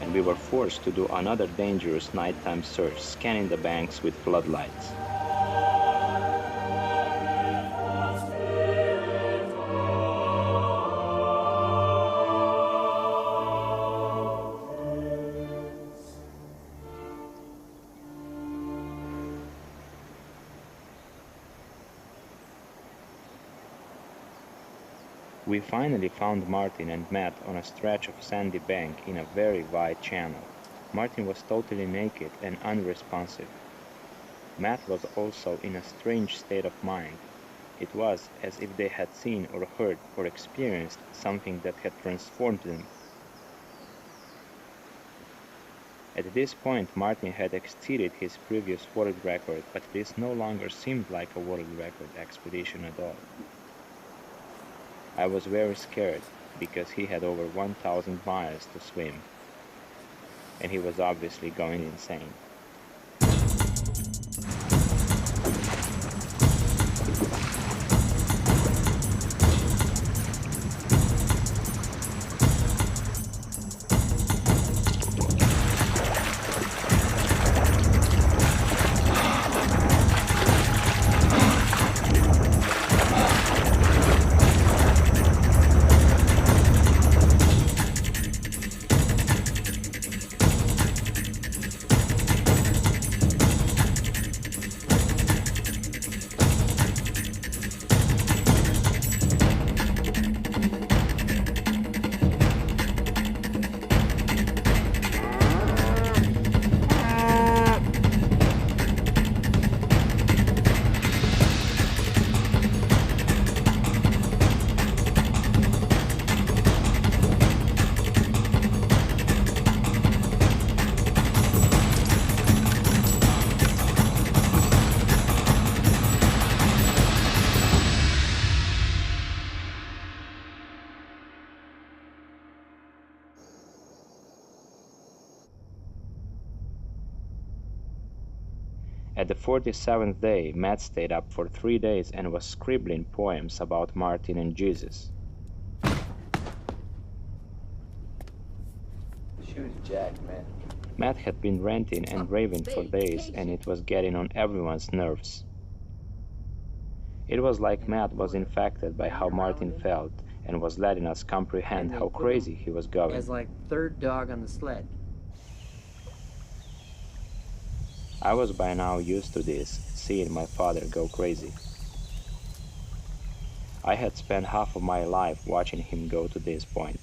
And we were forced to do another dangerous nighttime search, scanning the banks with floodlights. We finally found Martin and Matt on a stretch of sandy bank in a very wide channel. Martin was totally naked and unresponsive. Matt was also in a strange state of mind. It was as if they had seen or heard or experienced something that had transformed them. At this point, Martin had exceeded his previous world record, but this no longer seemed like a world record expedition at all. I was very scared because he had over 1,000 miles to swim, and he was obviously going insane. At the 47th day, Matt stayed up for 3 days and was scribbling poems about Martin and Jesus. Shoot, Jack, man. Matt had been ranting and raving for days, and it was getting on everyone's nerves. It was like Matt was infected by how Martin felt and was letting us comprehend how crazy he was going. As like third dog on the sled. I was by now used to this, seeing my father go crazy. I had spent half of my life watching him go to this point.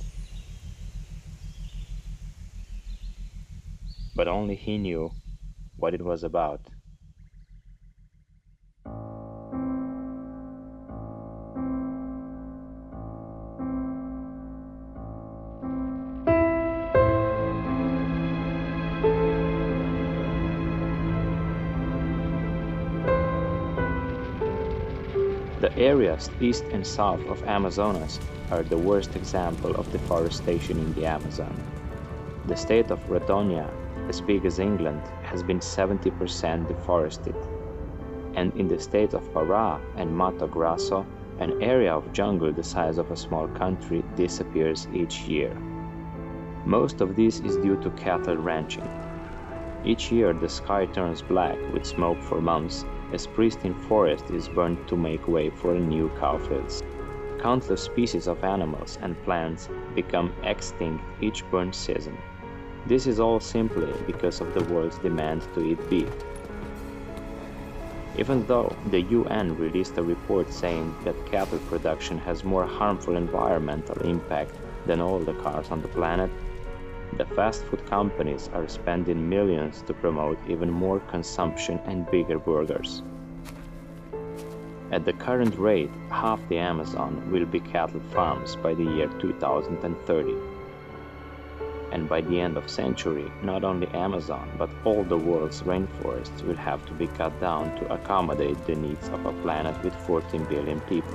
But only he knew what it was about. The areas east and south of Amazonas are the worst example of deforestation in the Amazon. The state of Rondônia, as big as England, has been 70% deforested. And in the state of Pará and Mato Grosso, an area of jungle the size of a small country disappears each year. Most of this is due to cattle ranching. Each year the sky turns black with smoke for months, as pristine forest is burned to make way for new cowfields. Countless species of animals and plants become extinct each burn season. This is all simply because of the world's demand to eat beef. Even though the UN released a report saying that cattle production has more harmful environmental impact than all the cars on the planet, the fast food companies are spending millions to promote even more consumption and bigger burgers. At the current rate, half the Amazon will be cattle farms by the year 2030. And by the end of century, not only Amazon, but all the world's rainforests will have to be cut down to accommodate the needs of a planet with 14 billion people.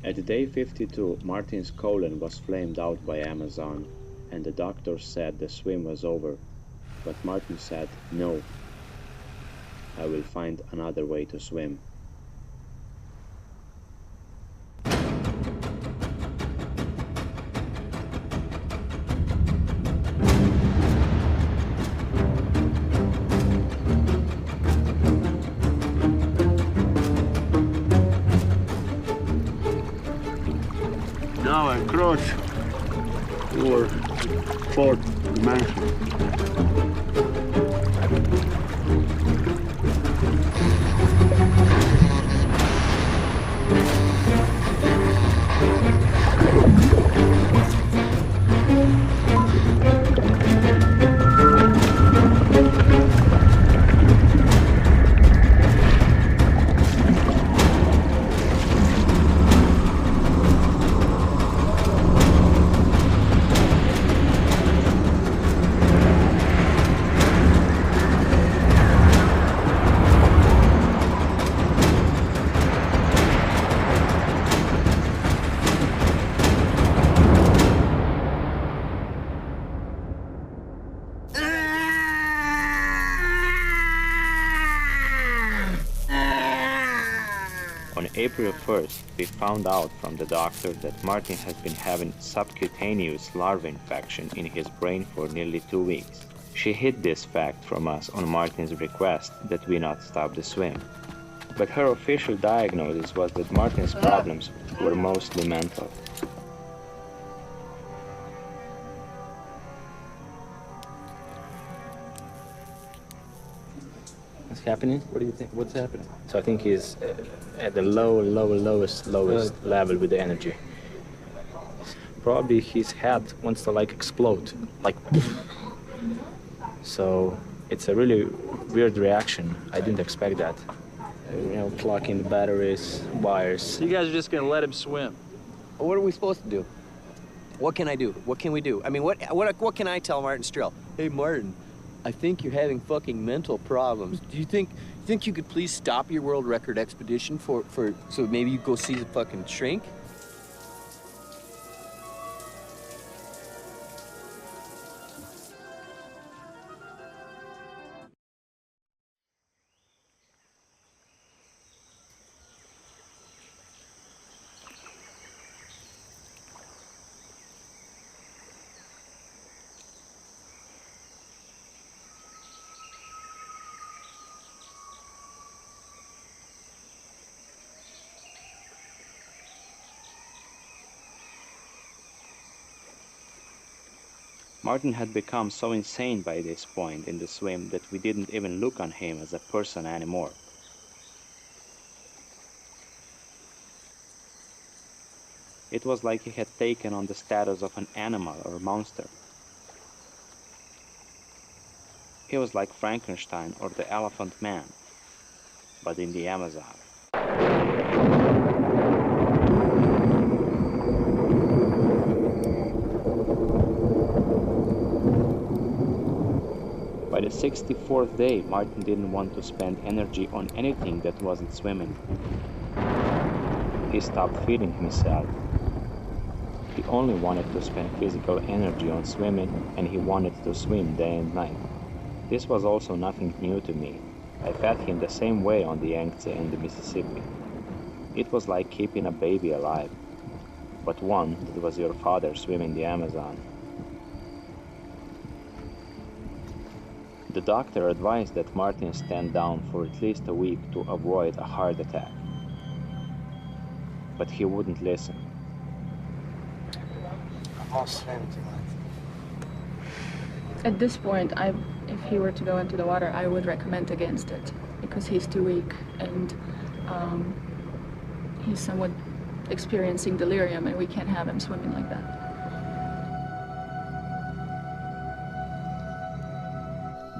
At day 52, Martin's colon was flamed out by Amazon, and the doctor said the swim was over. But Martin said, "No, I will find another way to swim." Now I cross over fourth dimension. On April 1st, we found out from the doctor that Martin has been having subcutaneous larva infection in his brain for nearly 2 weeks. She hid this fact from us on Martin's request that we not stop the swim. But her official diagnosis was that Martin's problems were mostly mental. What's happening? What do you think? What's happening? So I think he's at the lowest level with the energy. Probably his head wants to like explode, like. So it's a really weird reaction. I didn't expect that. You know, clocking the batteries, wires. So you guys are just gonna let him swim? What are we supposed to do? What can I do? What can we do? I mean, what can I tell Martin Strel? Hey, Martin, I think you're having fucking mental problems. Do you think you could please stop your world record expedition so maybe you go see the fucking shrink? Martin had become so insane by this point in the swim that we didn't even look on him as a person anymore. It was like he had taken on the status of an animal or monster. He was like Frankenstein or the Elephant Man, but in the Amazon. By the 64th day, Martin didn't want to spend energy on anything that wasn't swimming. He stopped feeding himself. He only wanted to spend physical energy on swimming, and he wanted to swim day and night. This was also nothing new to me. I fed him the same way on the Yangtze and the Mississippi. It was like keeping a baby alive, but one that was your father swimming the Amazon. The doctor advised that Martin stand down for at least a week to avoid a heart attack. But he wouldn't listen. At this point, if he were to go into the water, I would recommend against it because he's too weak and he's somewhat experiencing delirium, and we can't have him swimming like that.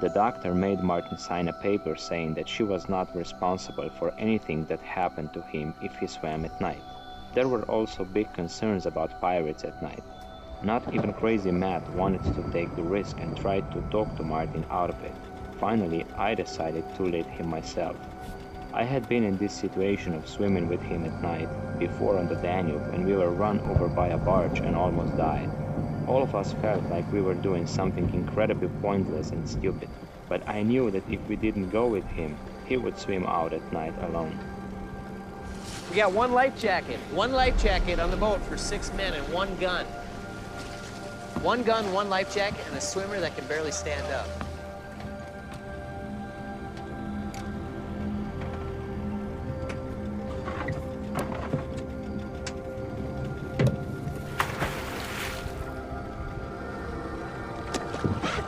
The doctor made Martin sign a paper saying that she was not responsible for anything that happened to him if he swam at night. There were also big concerns about pirates at night. Not even crazy Matt wanted to take the risk and tried to talk to Martin out of it. Finally, I decided to lead him myself. I had been in this situation of swimming with him at night before on the Danube when we were run over by a barge and almost died. All of us felt like we were doing something incredibly pointless and stupid, but I knew that if we didn't go with him, he would swim out at night alone. We got one life jacket on the boat for 6 men and one gun. One gun, one life jacket, and a swimmer that can barely stand up.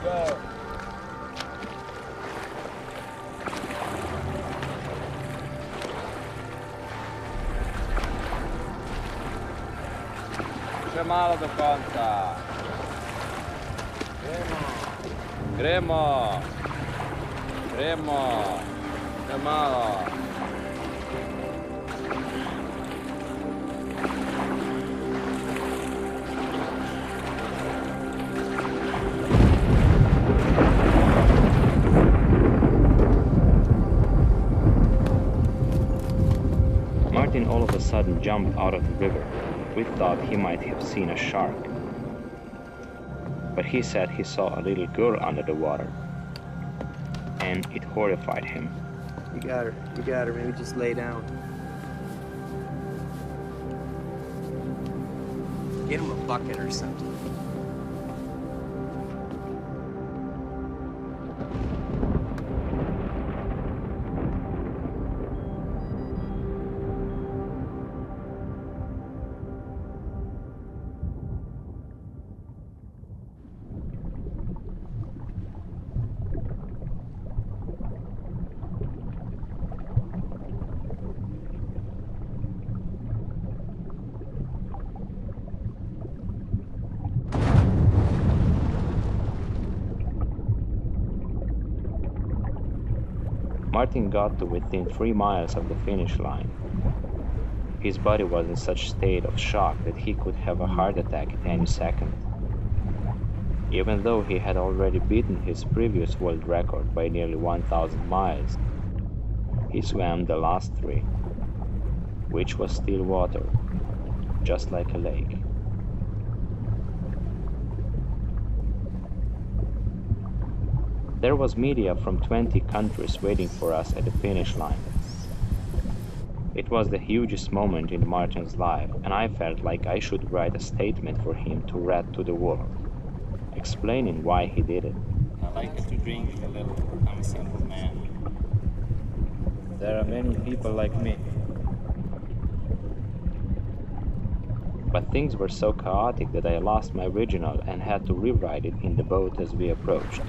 Go. Še malo do konca. Gremo. Še malo. Martin all of a sudden jumped out of the river. We thought he might have seen a shark. But he said he saw a little girl under the water, and it horrified him. You got her, maybe just lay down. Get him a bucket or something. Martin got to within 3 miles of the finish line. His body was in such state of shock that he could have a heart attack at any second. Even though he had already beaten his previous world record by nearly 1,000 miles, he swam the last 3, which was still water, just like a lake. There was media from 20 countries waiting for us at the finish line. It was the hugest moment in Martin's life, and I felt like I should write a statement for him to read to the world, explaining why he did it. I like to drink a little. I'm a simple man. There are many people like me. But things were so chaotic that I lost my original and had to rewrite it in the boat as we approached.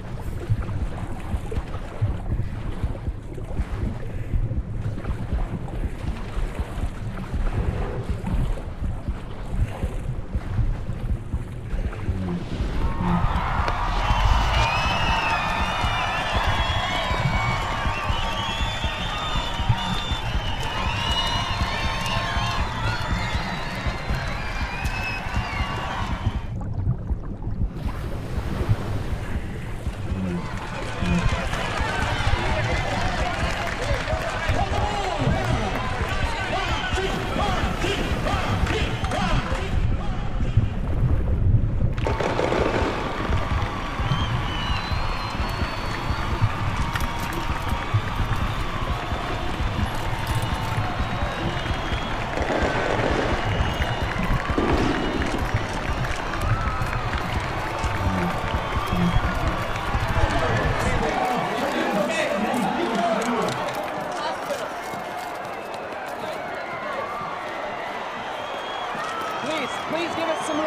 Please give us some room.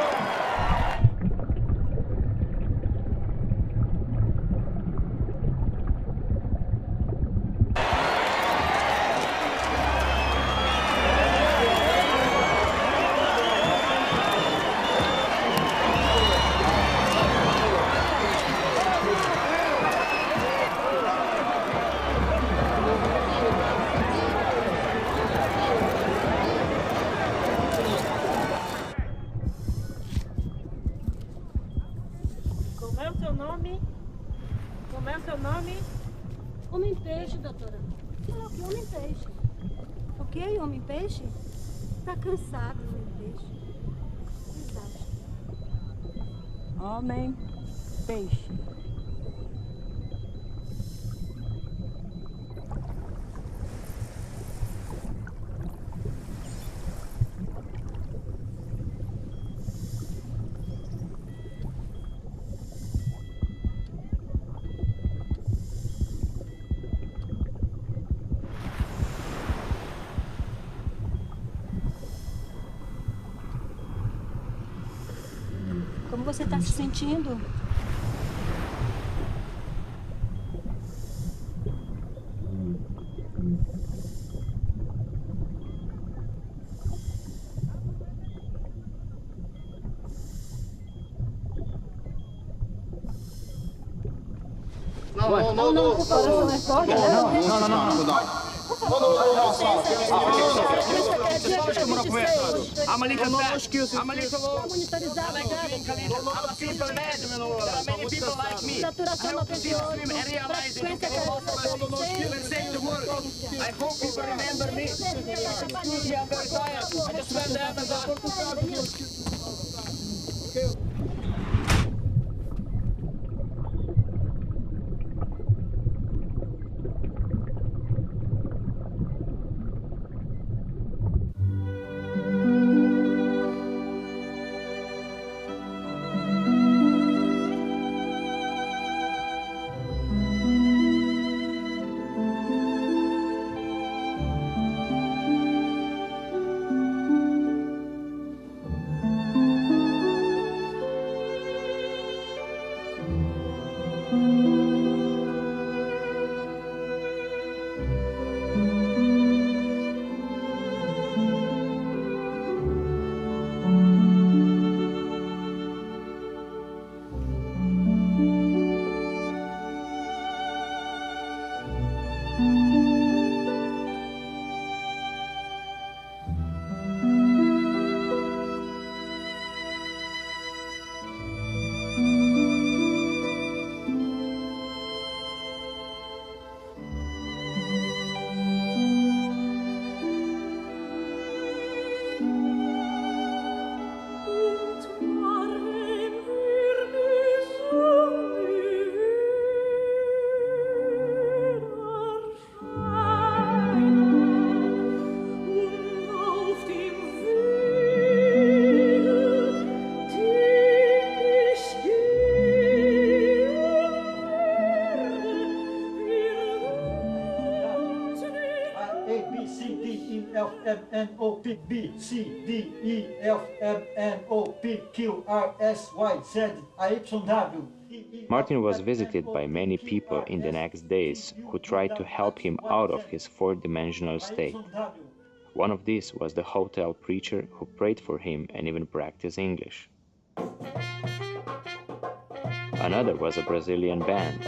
Como é o seu nome? Como é o seu nome? Homem peixe, doutora. Homem-peixe. Ok, homem-peixe? Tá cansado, homem-peixe. Exausto. Homem-peixe. Como você está se sentindo? Não, por favor, não é forte. Não. I'm a little fat. I'm a little low. I like to drink a little. I'm a simple man. There are many people like me. I hope to see the film and realize it. And save the world. I hope people remember me. Excuse me, I'm very tired. I just went to Amazon. B, C, D, E, F, M, N, O, P, Q, R, S, Y, Z, Y, W. Martin was visited by many people in the next days who tried to help him out of his four-dimensional state. One of these was the hotel preacher who prayed for him and even practiced English. Another was a Brazilian band.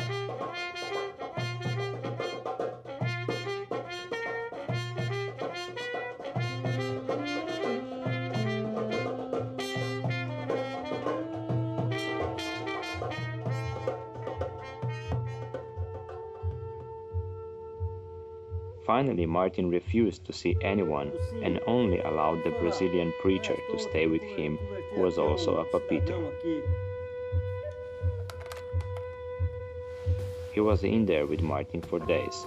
Finally, Martin refused to see anyone and only allowed the Brazilian preacher to stay with him, who was also a papito. He was in there with Martin for days.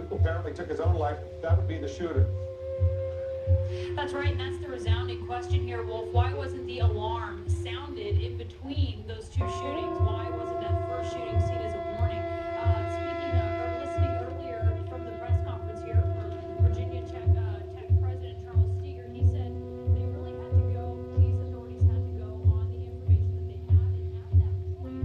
who apparently took his own life, that would be the shooter. That's right, and that's the resounding question here, Wolf. Why wasn't the alarm sounded in between those two shootings? Why wasn't that first shooting seen as a warning? Listening earlier from the press conference here for Virginia Tech President Charles Steger, he said they really had to go, police authorities had to go on the information that they had, and at that point,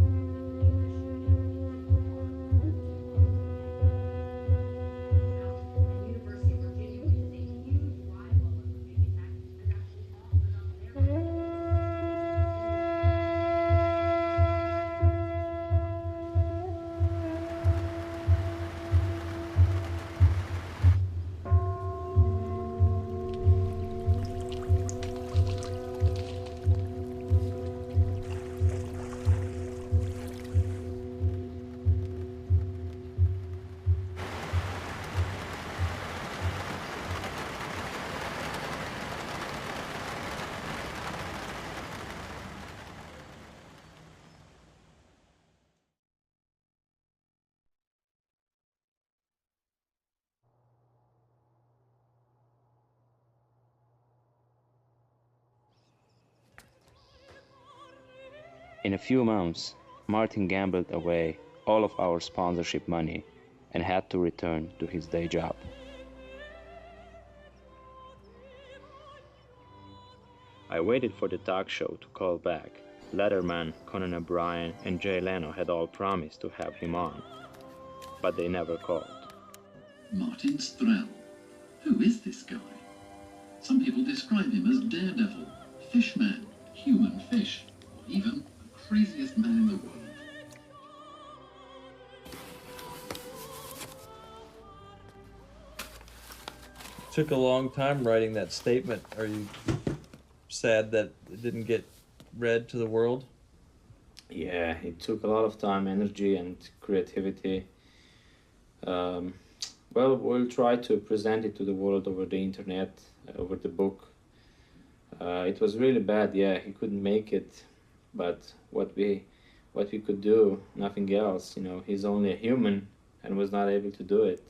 In a few months, Martin gambled away all of our sponsorship money and had to return to his day job. I waited for the talk show to call back. Letterman, Conan O'Brien, and Jay Leno had all promised to have him on, but they never called. Martin Strel. Who is this guy? Some people describe him as daredevil, fishman, human fish, or even the craziest man in the world. Took a long time writing that statement. Are you sad that it didn't get read to the world? Yeah, it took a lot of time, energy, and creativity. Well, we'll try to present it to the world over the internet, over the book. It was really bad, yeah, he couldn't make it, but what we could do, nothing else, you know, he's only a human and was not able to do it.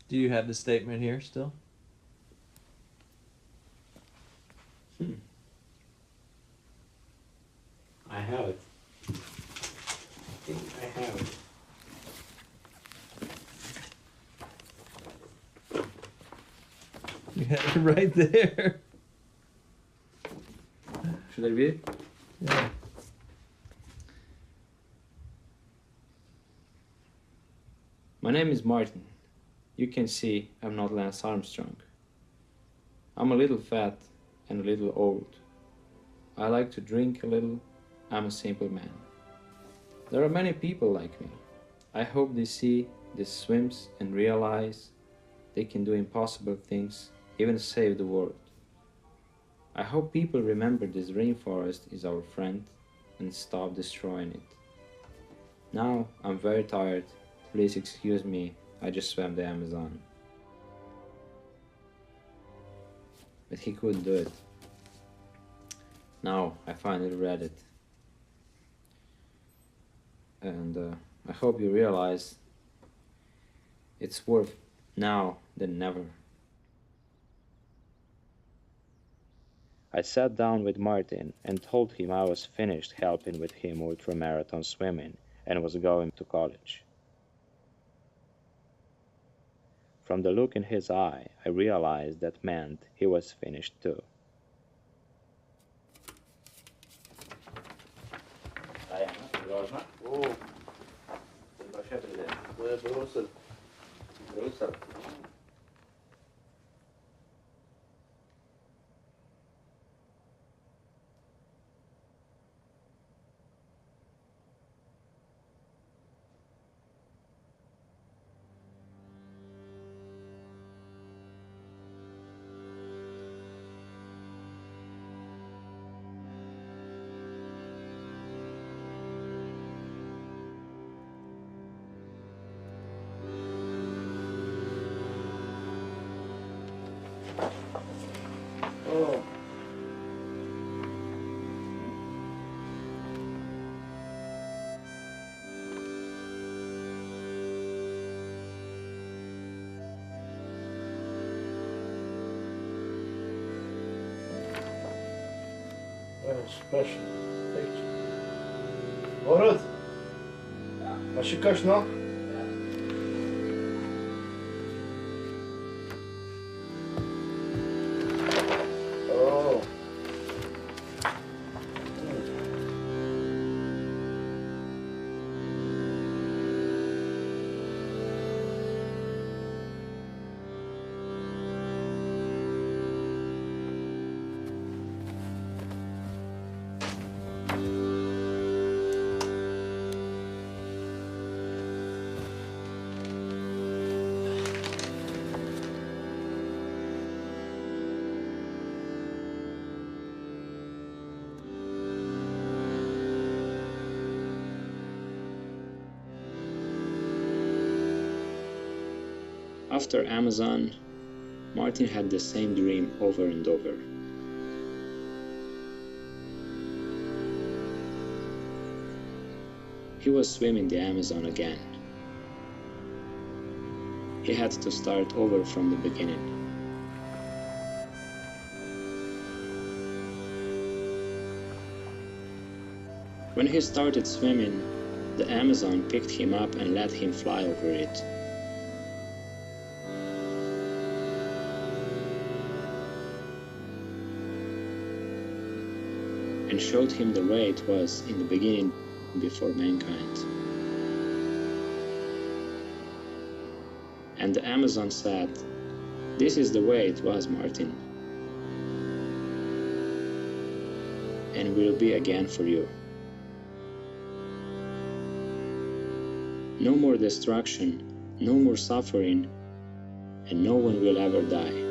Do you have the statement here still? I have it. I think I have it. You have it right there. Should I read it? Yeah. My name is Martin. You can see I'm not Lance Armstrong. I'm a little fat and a little old. I like to drink a little. I'm a simple man. There are many people like me. I hope they see these swims and realize they can do impossible things, even save the world. I hope people remember this rainforest is our friend and stop destroying it. Now I'm very tired. Please excuse me, I just swam the Amazon. But he couldn't do it. Now I finally read it. And I hope you realize it's worth now than never. I sat down with Martin and told him I was finished helping with him ultramarathon swimming and was going to college. From the look in his eye, I realized that meant he was finished too. Very special picture. Borut! Nasikaš, no? Oh. After Amazon, Martin had the same dream over and over. He was swimming the Amazon again. He had to start over from the beginning. When he started swimming, the Amazon picked him up and let him fly over it. And showed him the way it was in the beginning before mankind. And the Amazon said, "This is the way it was, Martin, and will be again for you. No more destruction, no more suffering, and no one will ever die."